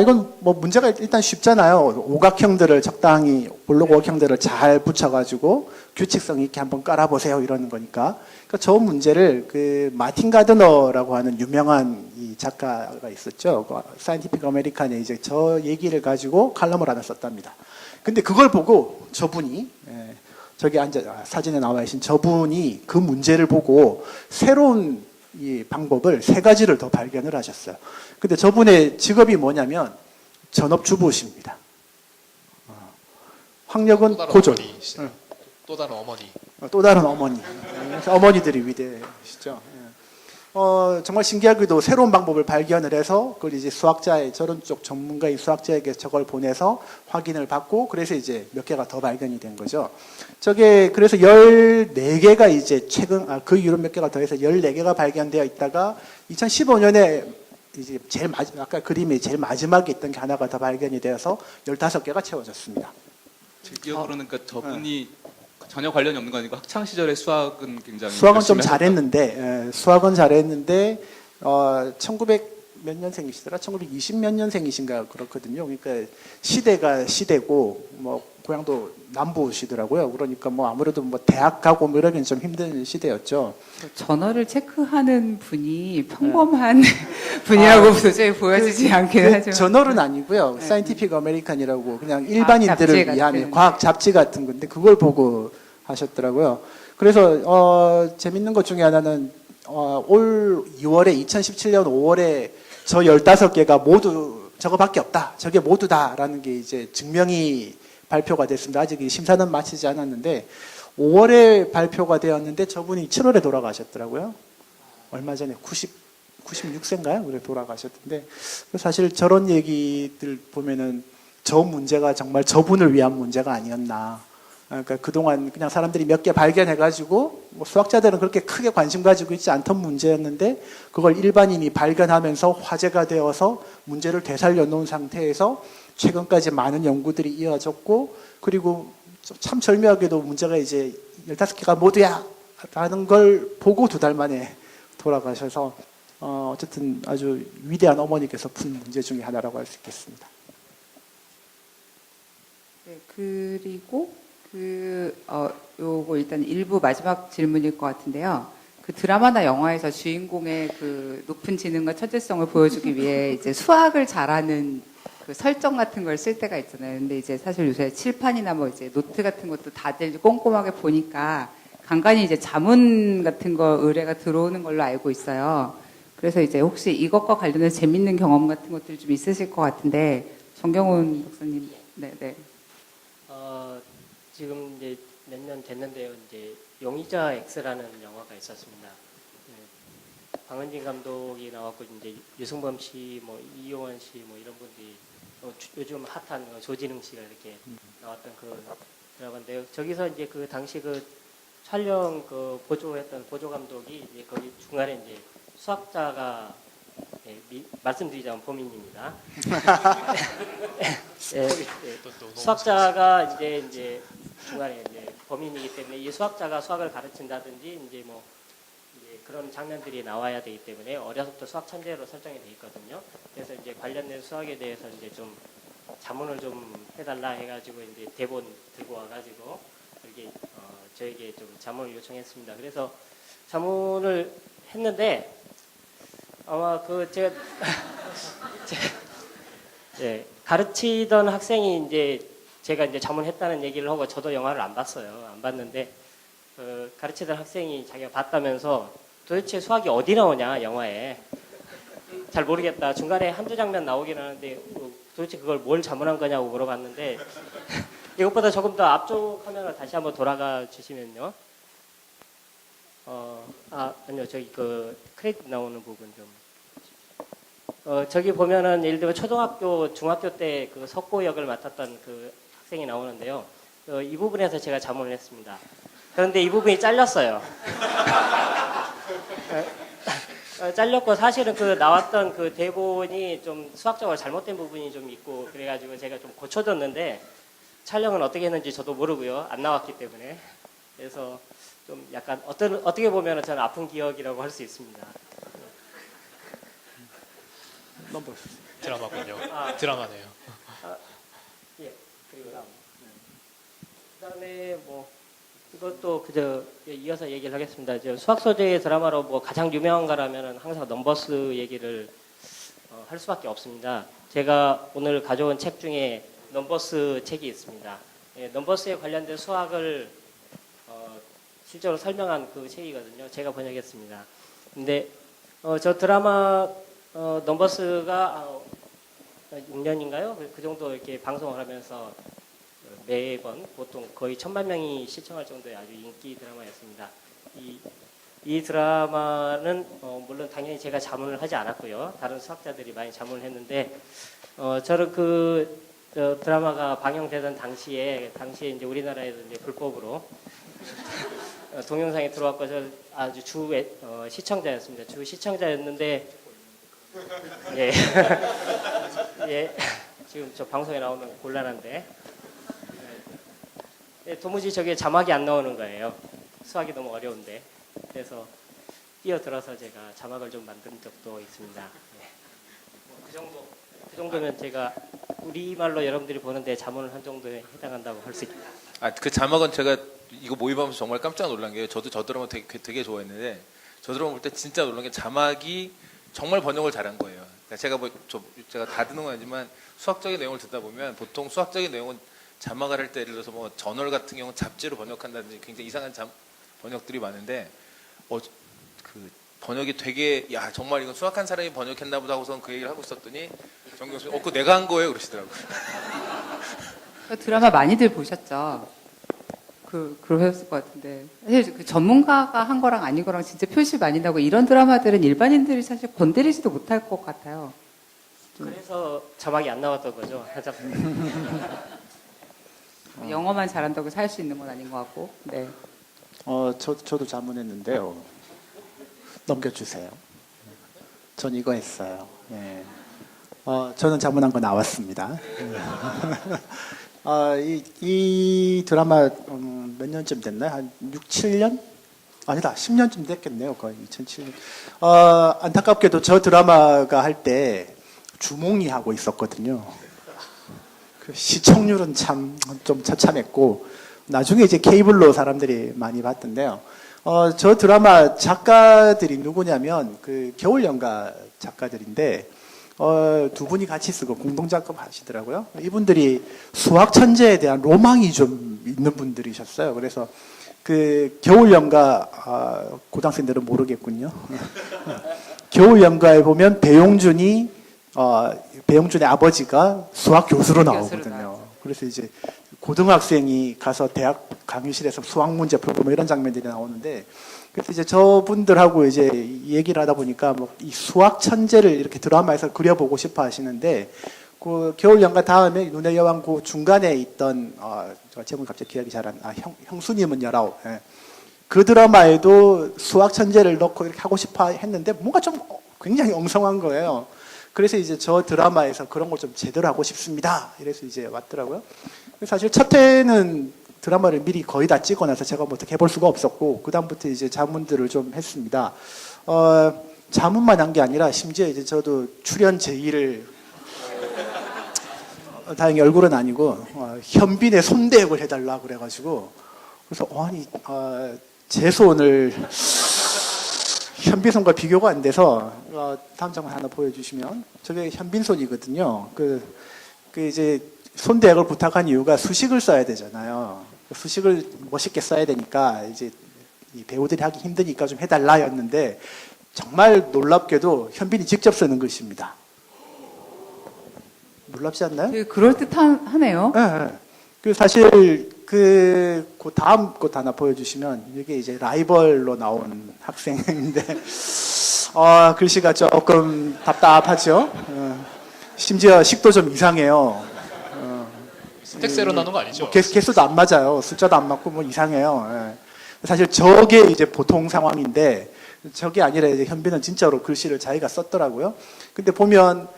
이건 뭐 문제가 일단 쉽잖아요. 오각형들을 적당히 볼록 오각형들을 잘 붙여가지고 규칙성 있게 한번 깔아보세요 이러는 거니까. 그러니까 저 문제를 그 마틴 가드너라고 하는 유명한 이 작가가 있었죠. 사이언티픽 아메리칸에 이제 저 얘기를 가지고 칼럼을 하나 썼답니다. 근데 그걸 보고 저분이 저기 사진에 나와 계신 저분이 그 문제를 보고 새로운 이 방법을 3가지를 더 발견을 하셨어요. 근데 저분의 직업이 뭐냐면 전업주부십니다. 학력은 고졸. 또 다른 어머니. 또 다른 어머니. 그래서 어머니들이 위대하시죠. 예. 정말 신기하게도 새로운 방법을 발견을 해서 그걸 이제 수학자의 저런 쪽 전문가인 수학자에게 저걸 보내서 확인을 받고 그래서 이제 몇 개가 더 발견이 된 거죠. 저게 그래서 14개가 이제 최근 그 이후로 몇 개가 더해서 14개가 발견되어 있다가 2015년에 이제 제일 아까 그림이 제일 마지막에 있던 게 하나가 더 발견이 되어서 15개가 채워졌습니다. 제 기억으로는 그러니까 저분이 전혀 관련이 없는 거 아니고 학창 시절에 수학은 굉장히 수학은 좀 열심히 잘했는데, 수학은 잘했는데, 1900 몇 년생이시더라? 1920 몇 년생이신가 그렇거든요. 그러니까 시대가 시대고, 뭐, 고향도 남부시더라고요. 그러니까 뭐 아무래도 뭐 대학 가고 뭐 이러긴 좀 힘든 시대였죠. 저널을 체크하는 분이 평범한 분이라고 도저히 보여지지 않긴 하지만. 저널은 아니고요. 네. 사이언티픽 아메리칸이라고 그냥 일반인들을 잡지 위한 같은. 과학 잡지 같은 건데 그걸 보고 하셨더라고요. 그래서 재밌는 것 중에 하나는 올 2월에 2017년 5월에 저 15개가 모두 저거밖에 없다. 저게 모두다라는 게 이제 증명이 발표가 됐습니다. 아직 심사는 마치지 않았는데 5월에 발표가 되었는데 저분이 7월에 돌아가셨더라고요. 얼마 전에 96세인가요? 그래 돌아가셨는데 사실 저런 얘기들 보면은 저 문제가 정말 저분을 위한 문제가 아니었나. 그러니까 그동안 그냥 사람들이 몇 개 발견해가지고 뭐 수학자들은 그렇게 크게 관심 가지고 있지 않던 문제였는데 그걸 일반인이 발견하면서 화제가 되어서 문제를 되살려 놓은 상태에서 최근까지 많은 연구들이 이어졌고 그리고 참 절묘하게도 문제가 이제 15개가 모두야 라는 걸 보고 2달 만에 돌아가셔서 어쨌든 아주 위대한 어머니께서 푼 문제 중에 하나라고 할 수 있겠습니다. 네, 그리고 요거 일단 일부 마지막 질문일 것 같은데요. 그 드라마나 영화에서 주인공의 그 높은 지능과 천재성을 보여주기 위해 이제 수학을 잘하는 그 설정 같은 걸 쓸 때가 있잖아요. 근데 이제 사실 요새 칠판이나 뭐 이제 노트 같은 것도 다들 꼼꼼하게 보니까 간간히 이제 자문 같은 거 의뢰가 들어오는 걸로 알고 있어요. 그래서 이제 혹시 이것과 관련해서 재밌는 경험 같은 것들 좀 있으실 것 같은데 정경훈 박사님, 네. 지금 이제 몇 년 됐는데요. 이제 용의자 X라는 영화가 있었습니다. 네. 방은진 감독이 나왔고 이제 유승범 씨, 뭐 이용환 씨, 뭐 이런 분들이 요즘 핫한 조진웅 씨가 이렇게 나왔던 그 드라마인데요. 저기서 이제 그 당시 그 촬영 그 보조했던 보조 감독이 이제 거기 중간에 이제 수학자가 말씀드리자면 범인입니다. 수학자가 이제 중간에 이제 범인이기 때문에 이 수학자가 수학을 가르친다든지 이제 뭐 이제 그런 장면들이 나와야 되기 때문에 어려서부터 수학 천재로 설정이 돼 있거든요. 그래서 이제 관련된 수학에 대해서 이제 좀 자문을 좀 해달라 해가지고 이제 대본 들고 와가지고 이렇게 저에게 좀 자문을 요청했습니다. 그래서 자문을 했는데 아마 그 제가 가르치던 학생이 이제 제가 이제 자문했다는 얘기를 하고 저도 영화를 안 봤어요. 안 봤는데 가르치던 학생이 자기가 봤다면서 도대체 수학이 어디 나오냐 영화에 잘 모르겠다. 중간에 한두 장면 나오긴 하는데 도대체 그걸 뭘 자문한 거냐고 물어봤는데 이것보다 조금 더 앞쪽 화면을 다시 한번 돌아가 주시면요. 아니요, 저기 그 크레딧 나오는 부분 좀. 저기 보면은 예를 들면 초등학교, 중학교 때 그 석고 역을 맡았던 그 학생이 나오는데요. 이 부분에서 제가 자문을 했습니다. 그런데 이 부분이 잘렸어요. 잘렸고 사실은 그 나왔던 그 대본이 좀 수학적으로 잘못된 부분이 좀 있고 그래가지고 제가 좀 고쳐줬는데 촬영은 어떻게 했는지 저도 모르고요. 안 나왔기 때문에. 그래서 좀 약간 어떻게 보면 저는 아픈 기억이라고 할 수 있습니다. 드라마군요. 드라마네요. 예. 그리고 그다음에 뭐 이것도 그저 이어서 얘기를 하겠습니다. 수학 소재의 드라마로 뭐 가장 유명한가라면은 항상 넘버스 얘기를 할 수밖에 없습니다. 제가 오늘 가져온 책 중에 넘버스 책이 있습니다. 예, 넘버스에 관련된 수학을 실제로 설명한 그 책이거든요. 제가 번역했습니다. 근데 저 드라마 넘버스가 6년인가요? 그 정도 이렇게 방송을 하면서 매번 보통 거의 1,000만 명이 시청할 정도의 아주 인기 드라마였습니다. 이 드라마는 물론 당연히 제가 자문을 하지 않았고요. 다른 수학자들이 많이 자문을 했는데 저는 드라마가 방영되던 당시에 이제 우리나라에도 이제 불법으로 동영상에 들어왔고 저 아주 시청자였습니다. 주 시청자였는데 예. 예. 지금 저 방송에 나오면 곤란한데 예, 도무지 저게 자막이 안 나오는 거예요. 수학이 너무 어려운데 그래서 뛰어들어서 제가 자막을 좀 만든 적도 있습니다. 예. 그 정도면 제가 우리말로 여러분들이 보는데 자문을 한 정도에 해당한다고 할 수 있습니다. 그 자막은 제가 이거 모의하면서 정말 깜짝 놀란 게 저도 저 드라마 되게 좋아했는데 저 드라마 볼 때 진짜 놀란 게 자막이 정말 번역을 잘한 거예요. 그러니까 제가 다듬는 건 아니지만 수학적인 내용을 듣다 보면 보통 수학적인 내용은 자막을 할 때 예를 들어서 뭐 저널 같은 경우는 잡지로 번역한다든지 굉장히 이상한 번역들이 많은데 그 번역이 되게 정말 이건 수학한 사람이 번역했나 보다 하고선 그 얘기를 하고 있었더니 정경수 그거 내가 한 거예요 그러시더라고요. 그 드라마 많이들 보셨죠? 그러셨을 것 같은데 사실 그 전문가가 한 거랑 아닌 거랑 진짜 표시 많이 나고 이런 드라마들은 일반인들이 사실 건드리지도 못할 것 같아요. 그래서 자막이 안 나왔던 거죠. 영어만 잘한다고 살 수 있는 건 아닌 것 같고. 네. 저도 자문했는데요. 넘겨주세요. 전 이거 했어요. 예. 저는 자문한 거 나왔습니다. 이 드라마 몇 년쯤 됐나요? 한 6, 7년? 아니다, 10년쯤 됐겠네요. 거의 2007년. 안타깝게도 저 드라마가 할 때 주몽이 하고 있었거든요. 그 시청률은 참 좀 처참했고 나중에 이제 케이블로 사람들이 많이 봤던데요. 저 드라마 작가들이 누구냐면 그 겨울연가 작가들인데 두 분이 같이 쓰고 공동 작업 하시더라고요. 이분들이 수학 천재에 대한 로망이 좀 있는 분들이셨어요. 그래서 그 겨울연가 고등학생들은 모르겠군요. 겨울연가에 보면 배용준의 아버지가 수학 교수로 나오거든요. 그래서 이제 고등학생이 가서 대학 강의실에서 수학 문제 풀고 뭐 이런 장면들이 나오는데, 그래서 이제 저분들하고 이제 얘기를 하다 보니까 뭐 이 수학 천재를 이렇게 드라마에서 그려보고 싶어 하시는데, 그 겨울연가 다음에 눈의 여왕 그 중간에 있던 제목이 갑자기 기억이 잘 안 나. 형수님은 19. 예. 그 드라마에도 수학 천재를 넣고 이렇게 하고 싶어 했는데 뭔가 좀 굉장히 엉성한 거예요. 그래서 이제 저 드라마에서 그런 걸 좀 제대로 하고 싶습니다. 이래서 이제 왔더라고요. 사실 첫 해는 드라마를 미리 거의 다 찍어 놔서 제가 뭐 어떻게 해볼 수가 없었고, 그다음부터 이제 자문들을 좀 했습니다. 자문만 한 게 아니라 심지어 이제 저도 출연 제의를 다행히 얼굴은 아니고 현빈의 손대역을 해달라 그래가지고, 그래서 아니 제 손을 현빈 손과 비교가 안 돼서 다음 장면 하나 보여주시면, 저게 현빈 손이거든요. 그 이제 손대역을 부탁한 이유가 수식을 써야 되잖아요. 수식을 멋있게 써야 되니까 이제 이 배우들이 하기 힘드니까 좀 해달라였는데, 정말 놀랍게도 현빈이 직접 쓰는 글씨입니다. 놀랍지 않나요? 되게 그럴듯하네요. 네. 그 사실 그 다음 것 하나 보여주시면, 이게 이제 라이벌로 나온 학생인데 글씨가 조금 답답하죠. 심지어 식도 좀 이상해요. 스택세로 나눈 거 아니죠? 개수도 안 맞아요. 숫자도 안 맞고 뭐 이상해요. 예. 사실 저게 이제 보통 상황인데, 저게 아니라 이제 현빈은 진짜로 글씨를 자기가 썼더라고요. 근데 보면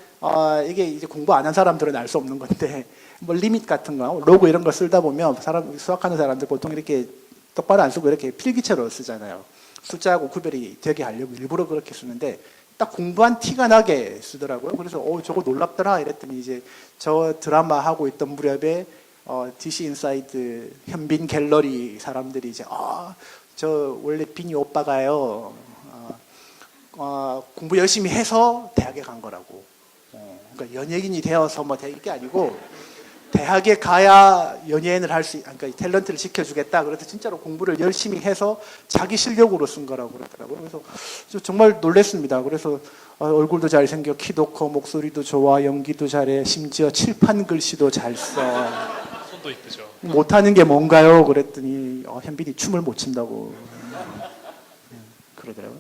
이게 이제 공부 안 한 사람들은 알 수 없는 건데, 뭐 리밋 같은 거, 로그 이런 거 쓰다 보면 수학하는 사람들 보통 이렇게 똑바로 안 쓰고 이렇게 필기체로 쓰잖아요. 숫자하고 구별이 되게 하려고 일부러 그렇게 쓰는데, 딱 공부한 티가 나게 쓰더라고요. 그래서 저거 놀랍더라 이랬더니, 이제 저 드라마 하고 있던 무렵에 DC 인사이드 현빈 갤러리 사람들이 이제 저 원래 빈이 오빠가요 공부 열심히 해서 대학에 간 거라고. 그러니까 연예인이 되어서 뭐 이게 아니고 대학에 가야 연예인을 할 수, 그러니까 탤런트를 지켜주겠다. 그래서 진짜로 공부를 열심히 해서 자기 실력으로 쓴 거라고 그러더라고요. 그래서 정말 놀랐습니다. 그래서 얼굴도 잘생겨, 키도 커, 목소리도 좋아, 연기도 잘해, 심지어 칠판 글씨도 잘 써. 또 이쁘죠. 못하는 게 뭔가요? 그랬더니 현빈이 춤을 못 춘다고 그러더라고요.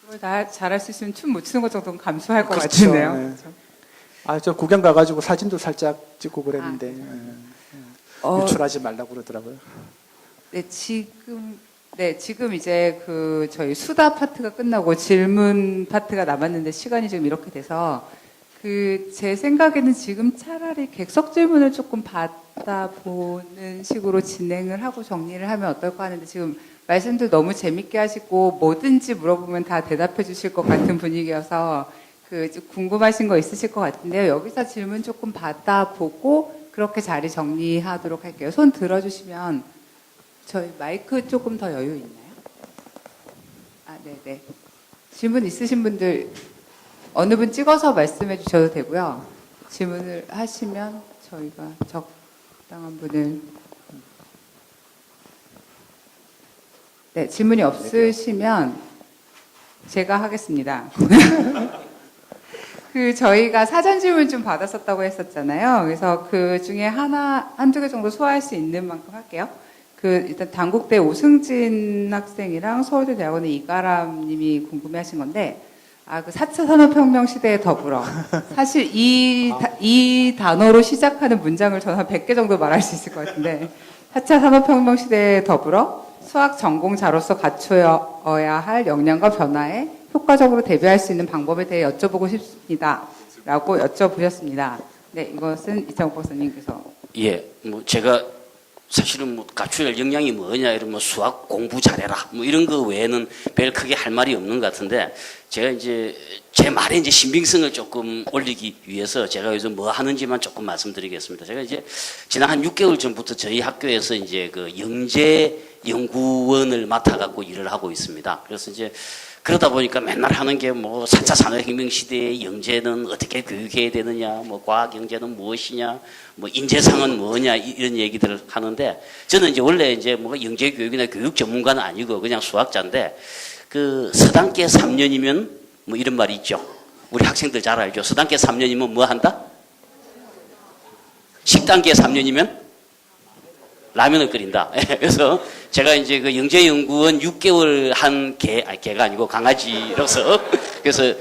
그걸 다 잘할 수 있으면 춤 못 추는 것 정도는 감수할 것 그렇죠. 같은데요. 네. 저 구경 가가지고 사진도 살짝 찍고 그랬는데 유출하지 말라고 그러더라고요. 지금 이제 그 저희 수다 파트가 끝나고 질문 파트가 남았는데 시간이 지금 이렇게 돼서 제 생각에는 지금 차라리 객석 질문을 조금 받아보는 식으로 진행을 하고 정리를 하면 어떨까 하는데 지금 말씀들 너무 재밌게 하시고 뭐든지 물어보면 다 대답해 주실 것 같은 분위기여서 좀 궁금하신 거 있으실 것 같은데요. 여기서 질문 조금 받아보고 그렇게 자리 정리하도록 할게요. 손 들어주시면 저희 마이크 조금 더 여유 있나요? 네네. 질문 있으신 분들 어느 분 찍어서 말씀해 주셔도 되고요. 질문을 하시면 저희가 적당한 분을 질문이 없으시면 제가 하겠습니다. 저희가 사전 질문 좀 받았었다고 했었잖아요. 그래서 그 중에 한두 개 정도 소화할 수 있는 만큼 할게요. 일단 단국대 오승진 학생이랑 서울대 대학원의 이가람 님이 궁금해 하신 건데, 4차 산업혁명 시대에 더불어. 사실 이 단어로 시작하는 문장을 저는 한 100개 정도 말할 수 있을 것 같은데, 4차 산업혁명 시대에 더불어 수학 전공자로서 갖춰야 할 역량과 변화에 효과적으로 대비할 수 있는 방법에 대해 여쭤보고 싶습니다. 라고 여쭤보셨습니다. 네, 이것은 이창욱 박사님께서. 예, 제가 사실은 갖춰야 할 역량이 뭐냐 이러면 수학 공부 잘해라 이런 거 외에는 별 크게 할 말이 없는 것 같은데, 제가 이제 제 말에 이제 신빙성을 조금 올리기 위해서 제가 요즘 뭐 하는지만 조금 말씀드리겠습니다. 제가 이제 지난 한 6개월 전부터 저희 학교에서 이제 영재 연구원을 맡아갖고 일을 하고 있습니다. 그래서 이제 그러다 보니까 맨날 하는 게 4차 산업혁명 시대의 영재는 어떻게 교육해야 되느냐, 과학 영재는 무엇이냐, 인재상은 뭐냐, 이런 얘기들을 하는데, 저는 이제 원래 이제 영재 교육이나 교육 전문가는 아니고 그냥 수학자인데, 서당계 3년이면 이런 말이 있죠. 우리 학생들 잘 알죠. 서당계 3년이면 뭐 한다? 식당계 3년이면 라면을 끓인다. 그래서 제가 이제 영재연구원 6개월 한 개가 아니고 강아지로서, 그래서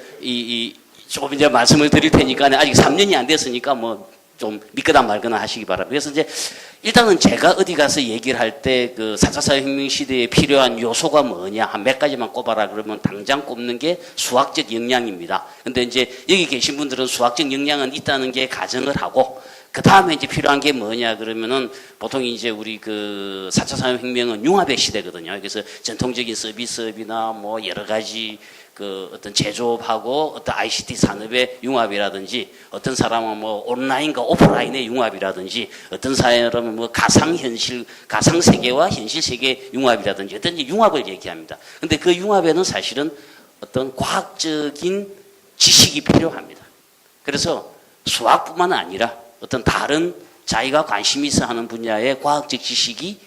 조금 이제 말씀을 드릴 테니까, 아직 3년이 안 됐으니까 좀 믿거나 말거나 하시기 바랍니다. 그래서 이제 일단은 제가 어디 가서 얘기를 할 때 4차 산업혁명 시대에 필요한 요소가 뭐냐 한 몇 가지만 꼽아라 그러면 당장 꼽는 게 수학적 역량입니다. 근데 이제 여기 계신 분들은 수학적 역량은 있다는 게 가정을 하고, 그 다음에 이제 필요한 게 뭐냐 그러면은 보통 이제 우리 4차 산업혁명은 융합의 시대거든요. 그래서 전통적인 서비스업이나 여러 가지 어떤 제조업하고 어떤 ICT 산업의 융합이라든지, 어떤 사람은 온라인과 오프라인의 융합이라든지, 어떤 사람은 가상현실, 가상세계와 현실세계 융합이라든지, 어떤 융합을 얘기합니다. 근데 그 융합에는 사실은 어떤 과학적인 지식이 필요합니다. 그래서 수학뿐만 아니라 어떤 다른 자기가 관심이 있어 하는 분야의 과학적 지식이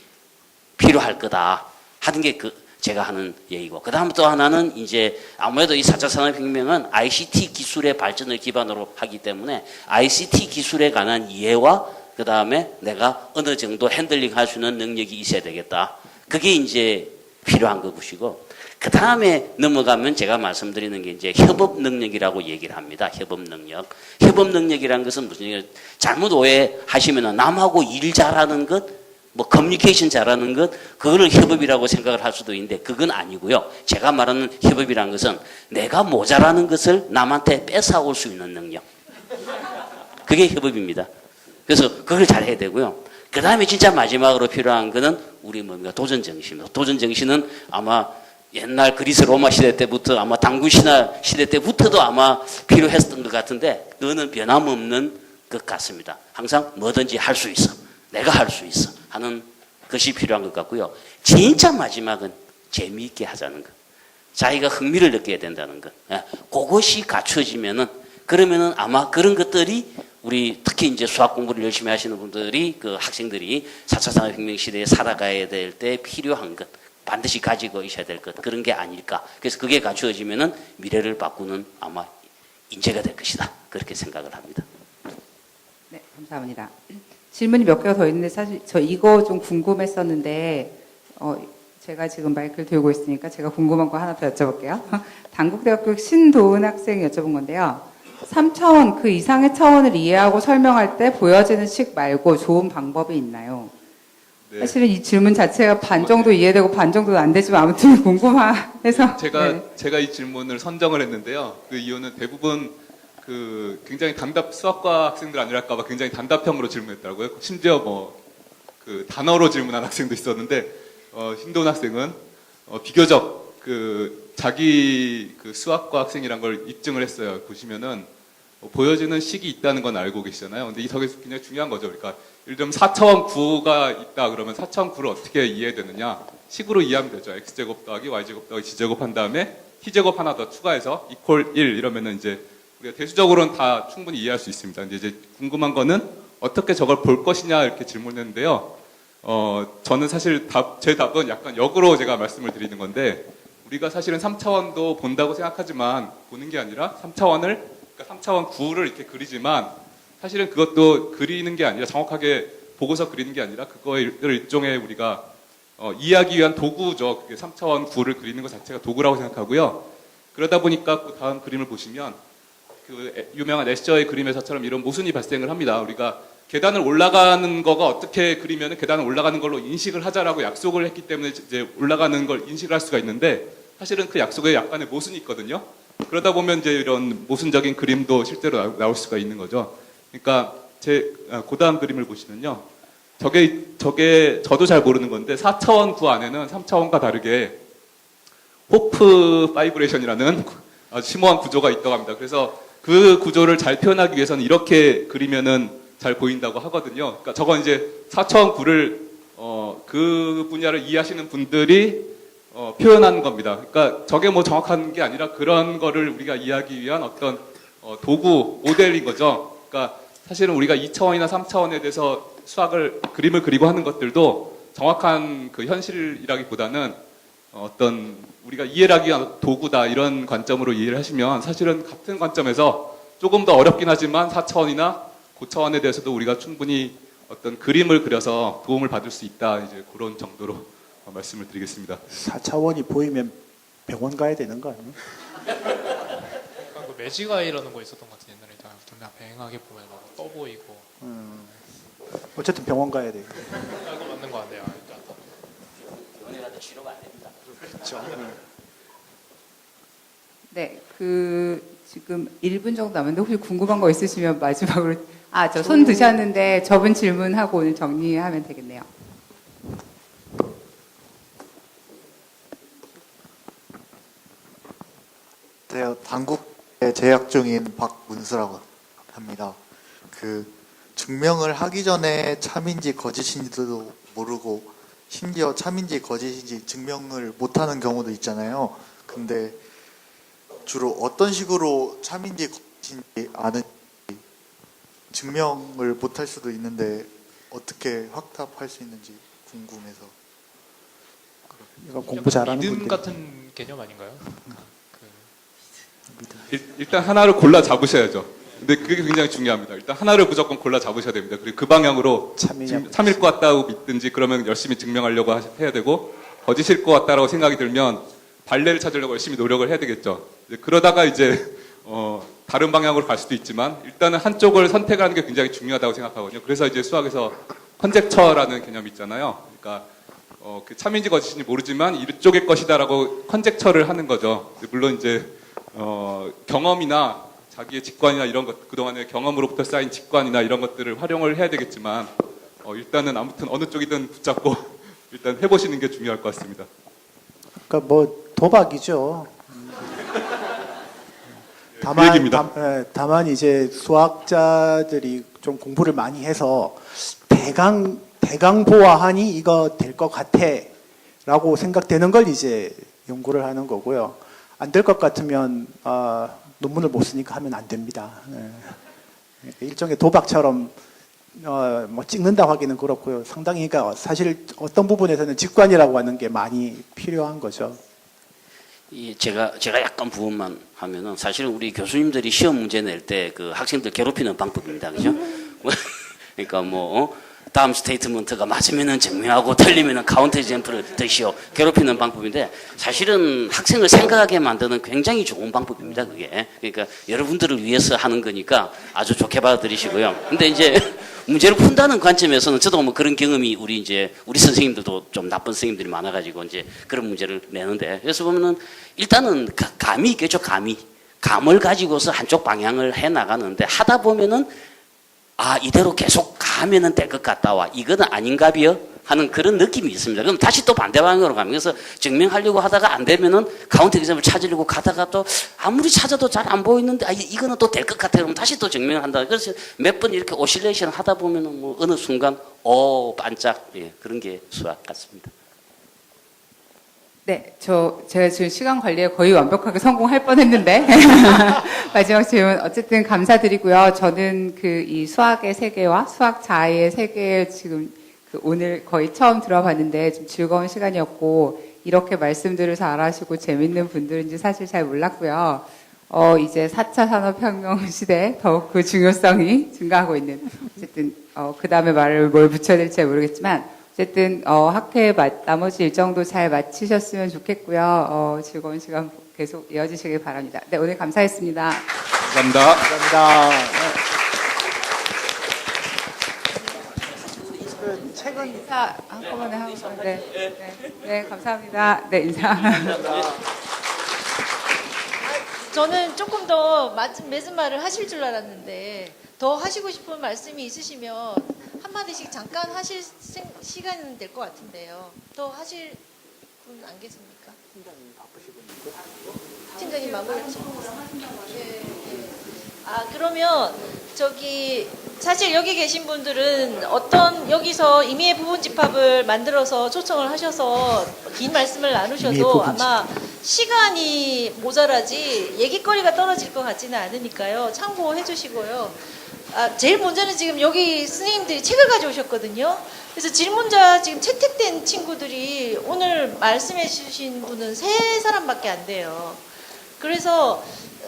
필요할 거다 하는 게 제가 하는 얘기고, 그 다음 또 하나는 이제 아무래도 이 4차 산업혁명은 ICT 기술의 발전을 기반으로 하기 때문에 ICT 기술에 관한 이해와 그 다음에 내가 어느 정도 핸들링 할 수 있는 능력이 있어야 되겠다. 그게 이제 필요한 것이고, 그 다음에 넘어가면 제가 말씀드리는 게 이제 협업 능력이라고 얘기를 합니다. 협업 능력. 협업 능력이라는 것은 무슨 얘기예요? 잘못 오해하시면 남하고 일 잘하는 것, 커뮤니케이션 잘하는 것, 그거를 협업이라고 생각을 할 수도 있는데 그건 아니고요. 제가 말하는 협업이라는 것은 내가 모자라는 것을 남한테 뺏어올 수 있는 능력. 그게 협업입니다. 그래서 그걸 잘해야 되고요. 그 다음에 진짜 마지막으로 필요한 거는 우리 도전 정신입니다. 도전 정신은 아마 옛날 그리스 로마 시대 때부터, 아마 당군 신화 시대 때부터도 아마 필요했던 것 같은데, 그거는 변함없는 것 같습니다. 항상 뭐든지 할 수 있어, 내가 할 수 있어 하는 것이 필요한 것 같고요. 진짜 마지막은 재미있게 하자는 것, 자기가 흥미를 느껴야 된다는 것. 그것이 갖춰지면은, 그러면은 아마 그런 것들이 우리 특히 이제 수학 공부를 열심히 하시는 분들이, 학생들이 4차 산업혁명 시대에 살아가야 될 때 필요한 것, 반드시 가지고 있어야 될 것, 그런 게 아닐까. 그래서 그게 갖추어지면은 미래를 바꾸는 아마 인재가 될 것이다. 그렇게 생각을 합니다. 네, 감사합니다. 질문이 몇 개가 더 있는데 사실 저 이거 좀 궁금했었는데 제가 지금 마이크를 들고 있으니까 제가 궁금한 거 하나 더 여쭤볼게요. 단국대학교 신도은 학생이 여쭤본 건데요. 3차원 그 이상의 차원을 이해하고 설명할 때 보여지는 식 말고 좋은 방법이 있나요? 네. 사실은 이 질문 자체가 반 정도 이해되고 반 정도 안 되지만 아무튼 궁금해서 제가 이 질문을 선정을 했는데요. 그 이유는 대부분 그 굉장히 수학과 학생들 아니랄까봐 굉장히 단답형으로 질문했더라고요. 심지어 뭐 그 단어로 질문한 학생도 있었는데 신도훈 학생은 비교적 그 자기 그 수학과 학생이란 걸 입증을 했어요. 보시면은 보여지는 식이 있다는 건 알고 계시잖아요. 근데 저게 굉장히 중요한 거죠. 그러니까 예를 들면 4차원 9가 있다 그러면 4차원 9를 어떻게 이해되느냐? 식으로 이해하면 되죠. x제곱 더하기 y제곱 더하기 g제곱 한 다음에 t제곱 하나 더 추가해서 equal 1 이러면은 이제 우리가 대수적으로는 다 충분히 이해할 수 있습니다. 이제 궁금한 거는 어떻게 저걸 볼 것이냐 이렇게 질문했는데요. 저는 사실 제 답은 약간 역으로 제가 말씀을 드리는 건데 우리가 사실은 3차원도 본다고 생각하지만 보는 게 아니라 3차원을 그러니까 3차원 9를 이렇게 그리지만 사실은 그것도 그리는 게 아니라 정확하게 보고서 그리는 게 아니라 그거를 일종의 우리가 이해하기 위한 도구죠. 그게 3차원 9를 그리는 것 자체가 도구라고 생각하고요. 그러다 보니까 그 다음 그림을 보시면 그 유명한 애셔의 그림에서처럼 이런 모순이 발생을 합니다. 우리가 계단을 올라가는 거가 어떻게 그리면 계단을 올라가는 걸로 인식을 하자라고 약속을 했기 때문에 이제 올라가는 걸 인식을 할 수가 있는데 사실은 그 약속에 약간의 모순이 있거든요. 그러다 보면 이제 이런 모순적인 그림도 실제로 나올 수가 있는 거죠. 그러니까 그 다음 그림을 보시면요. 저게 저도 잘 모르는 건데 4차원 9 안에는 3차원과 다르게 호프 파이브레이션이라는 아주 심오한 구조가 있다고 합니다. 그래서 그 구조를 잘 표현하기 위해서는 이렇게 그리면은 잘 보인다고 하거든요. 그러니까 저건 이제 4차원 9를 그 분야를 이해하시는 분들이 표현한 겁니다. 그러니까 저게 뭐 정확한 게 아니라 그런 거를 우리가 이해하기 위한 어떤 도구, 모델인 거죠. 그러니까 사실은 우리가 2차원이나 3차원에 대해서 그림을 그리고 하는 것들도 정확한 그 현실이라기보다는 어떤 우리가 이해를 하기 위한 도구다 이런 관점으로 이해를 하시면 사실은 같은 관점에서 조금 더 어렵긴 하지만 4차원이나 고차원에 대해서도 우리가 충분히 어떤 그림을 그려서 도움을 받을 수 있다. 이제 그런 정도로 말씀을 드리겠습니다. 4차원이 보이면 병원 가야 되는 거 아니에요? 약간 그 매지가이라는 거 있었던 것 같은 옛날에 그냥 뱅하게 보면 막 떠 보이고. 어쨌든 병원 가야 돼요. 이거 맞는 거 같네요. 병원이라도 치료가 안 됩니다. 그렇죠. 네, 지금 1분 정도 남았는데 혹시 궁금한 거 있으시면 마지막으로 저 손 드셨는데 저분 질문하고 오늘 정리하면 되겠네요. 제가 단국에 재학 중인 박문수라고 합니다. 그 증명을 하기 전에 참인지 거짓인지도 모르고 심지어 참인지 거짓인지 증명을 못하는 경우도 있잖아요. 근데 주로 어떤 식으로 참인지 거짓인지 아는지 증명을 못할 수도 있는데 어떻게 확답할 수 있는지 궁금해서. 이거 공부 잘하는 믿음 분들. 같은 개념 아닌가요? 일단 하나를 골라 잡으셔야죠. 근데 그게 굉장히 중요합니다. 일단 하나를 무조건 골라 잡으셔야 됩니다. 그리고 그 방향으로 참일 것 같다고 믿든지 그러면 열심히 증명하려고 해야 되고 거짓일 것 같다라고 생각이 들면 발레를 찾으려고 열심히 노력을 해야 되겠죠. 그러다가 이제 다른 방향으로 갈 수도 있지만 일단은 한쪽을 선택하는 게 굉장히 중요하다고 생각하거든요. 그래서 이제 수학에서 컨젝처라는 개념이 있잖아요. 그러니까 그 참인지 거짓인지 모르지만 이쪽의 것이다라고 컨젝처를 하는 거죠. 물론 이제 경험이나 자기의 직관이나 이런 것, 그동안의 경험으로부터 쌓인 직관이나 이런 것들을 활용을 해야 되겠지만 일단은 아무튼 어느 쪽이든 붙잡고 일단 해보시는 게 중요할 것 같습니다. 그러니까 뭐 도박이죠. 그 얘기입니다. 다만 이제 수학자들이 좀 공부를 많이 해서 대강 보아하니 이거 될 것 같아라고 생각되는 걸 이제 연구를 하는 거고요. 안 될 것 같으면 논문을 못 쓰니까 하면 안 됩니다. 일종의 도박처럼 뭐 찍는다고 하기는 그렇고요. 상당히 그러니까 사실 어떤 부분에서는 직관이라고 하는 게 많이 필요한 거죠. 제가 약간 부분만 하면은 사실은 우리 교수님들이 시험 문제 낼 때 그 학생들 괴롭히는 방법입니다. 그죠? 그러니까 다음 스테이트먼트가 맞으면은 증명하고 틀리면은 카운터 젬프를 드시오. 괴롭히는 방법인데 사실은 학생을 생각하게 만드는 굉장히 좋은 방법입니다. 그게. 그러니까 여러분들을 위해서 하는 거니까 아주 좋게 받아들이시고요. 근데 이제 문제를 푼다는 관점에서는 저도 뭐 그런 경험이 우리 선생님들도 좀 나쁜 선생님들이 많아가지고 이제 그런 문제를 내는데 그래서 보면은 일단은 감이 있겠죠. 감을 가지고서 한쪽 방향을 해 나가는데 하다 보면은 아 이대로 계속 가면은 될 것 같다 와 이거는 아닌가비요 하는 그런 느낌이 있습니다. 그럼 다시 또 반대 방향으로 가면 그래서 증명하려고 하다가 안 되면은 카운터 기점을 찾으려고 가다가 또 아무리 찾아도 잘 안 보이는데 아 이거는 또 될 것 같아 그럼 다시 또 증명을 한다. 그래서 몇 번 이렇게 오실레이션 하다 보면은 뭐 어느 순간 반짝 그런 게 수학 같습니다. 네, 제가 지금 시간 관리에 거의 완벽하게 성공할 뻔했는데 마지막 질문 어쨌든 감사드리고요. 저는 이 수학의 세계와 수학 자의의 세계에 지금 오늘 거의 처음 들어봤는데 좀 즐거운 시간이었고 이렇게 말씀들을 잘하시고 재밌는 분들인지 사실 잘 몰랐고요. 이제 4차 산업혁명 시대에 더욱 그 중요성이 증가하고 있는 어쨌든 그 다음에 말을 뭘 붙여야 될지 잘 모르겠지만. 어쨌든 학회 나머지 일정도 잘 마치셨으면 좋겠고요. 즐거운 시간 계속 이어지시길 바랍니다. 네, 오늘 감사했습니다. 감사합니다. 감사합니다. 그 책은 인사 한꺼번에 하고 네, 감사합니다. 네, 인사. 저는 조금 더 맺은 말을 하실 줄 알았는데 더 하시고 싶은 말씀이 있으시면 한마디씩 잠깐 하실 시간은 될 것 같은데요. 더 하실 분 안 계십니까? 팀장님 바쁘시군요. 팀장님 마무리 하시고. 네. 그러면 사실 여기 계신 분들은 여기서 임의의 부분 집합을 만들어서 초청을 하셔서 긴 말씀을 나누셔도 아마 시간이 모자라지 얘기거리가 떨어질 것 같지는 않으니까요. 참고해 주시고요. 제일 문제는 지금 여기 선생님들이 책을 가져오셨거든요. 그래서 질문자 지금 채택된 친구들이 오늘 말씀해 주신 분은 3사람밖에 안 돼요. 그래서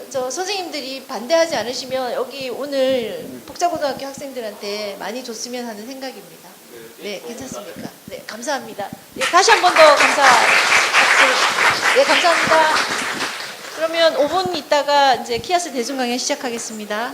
선생님들이 반대하지 않으시면 여기 오늘 복자고등학교 학생들한테 많이 줬으면 하는 생각입니다. 네, 괜찮습니까? 네, 감사합니다. 네, 다시 한 번 더 네, 감사합니다. 그러면 5분 있다가 이제 키아스 대중 강연 시작하겠습니다.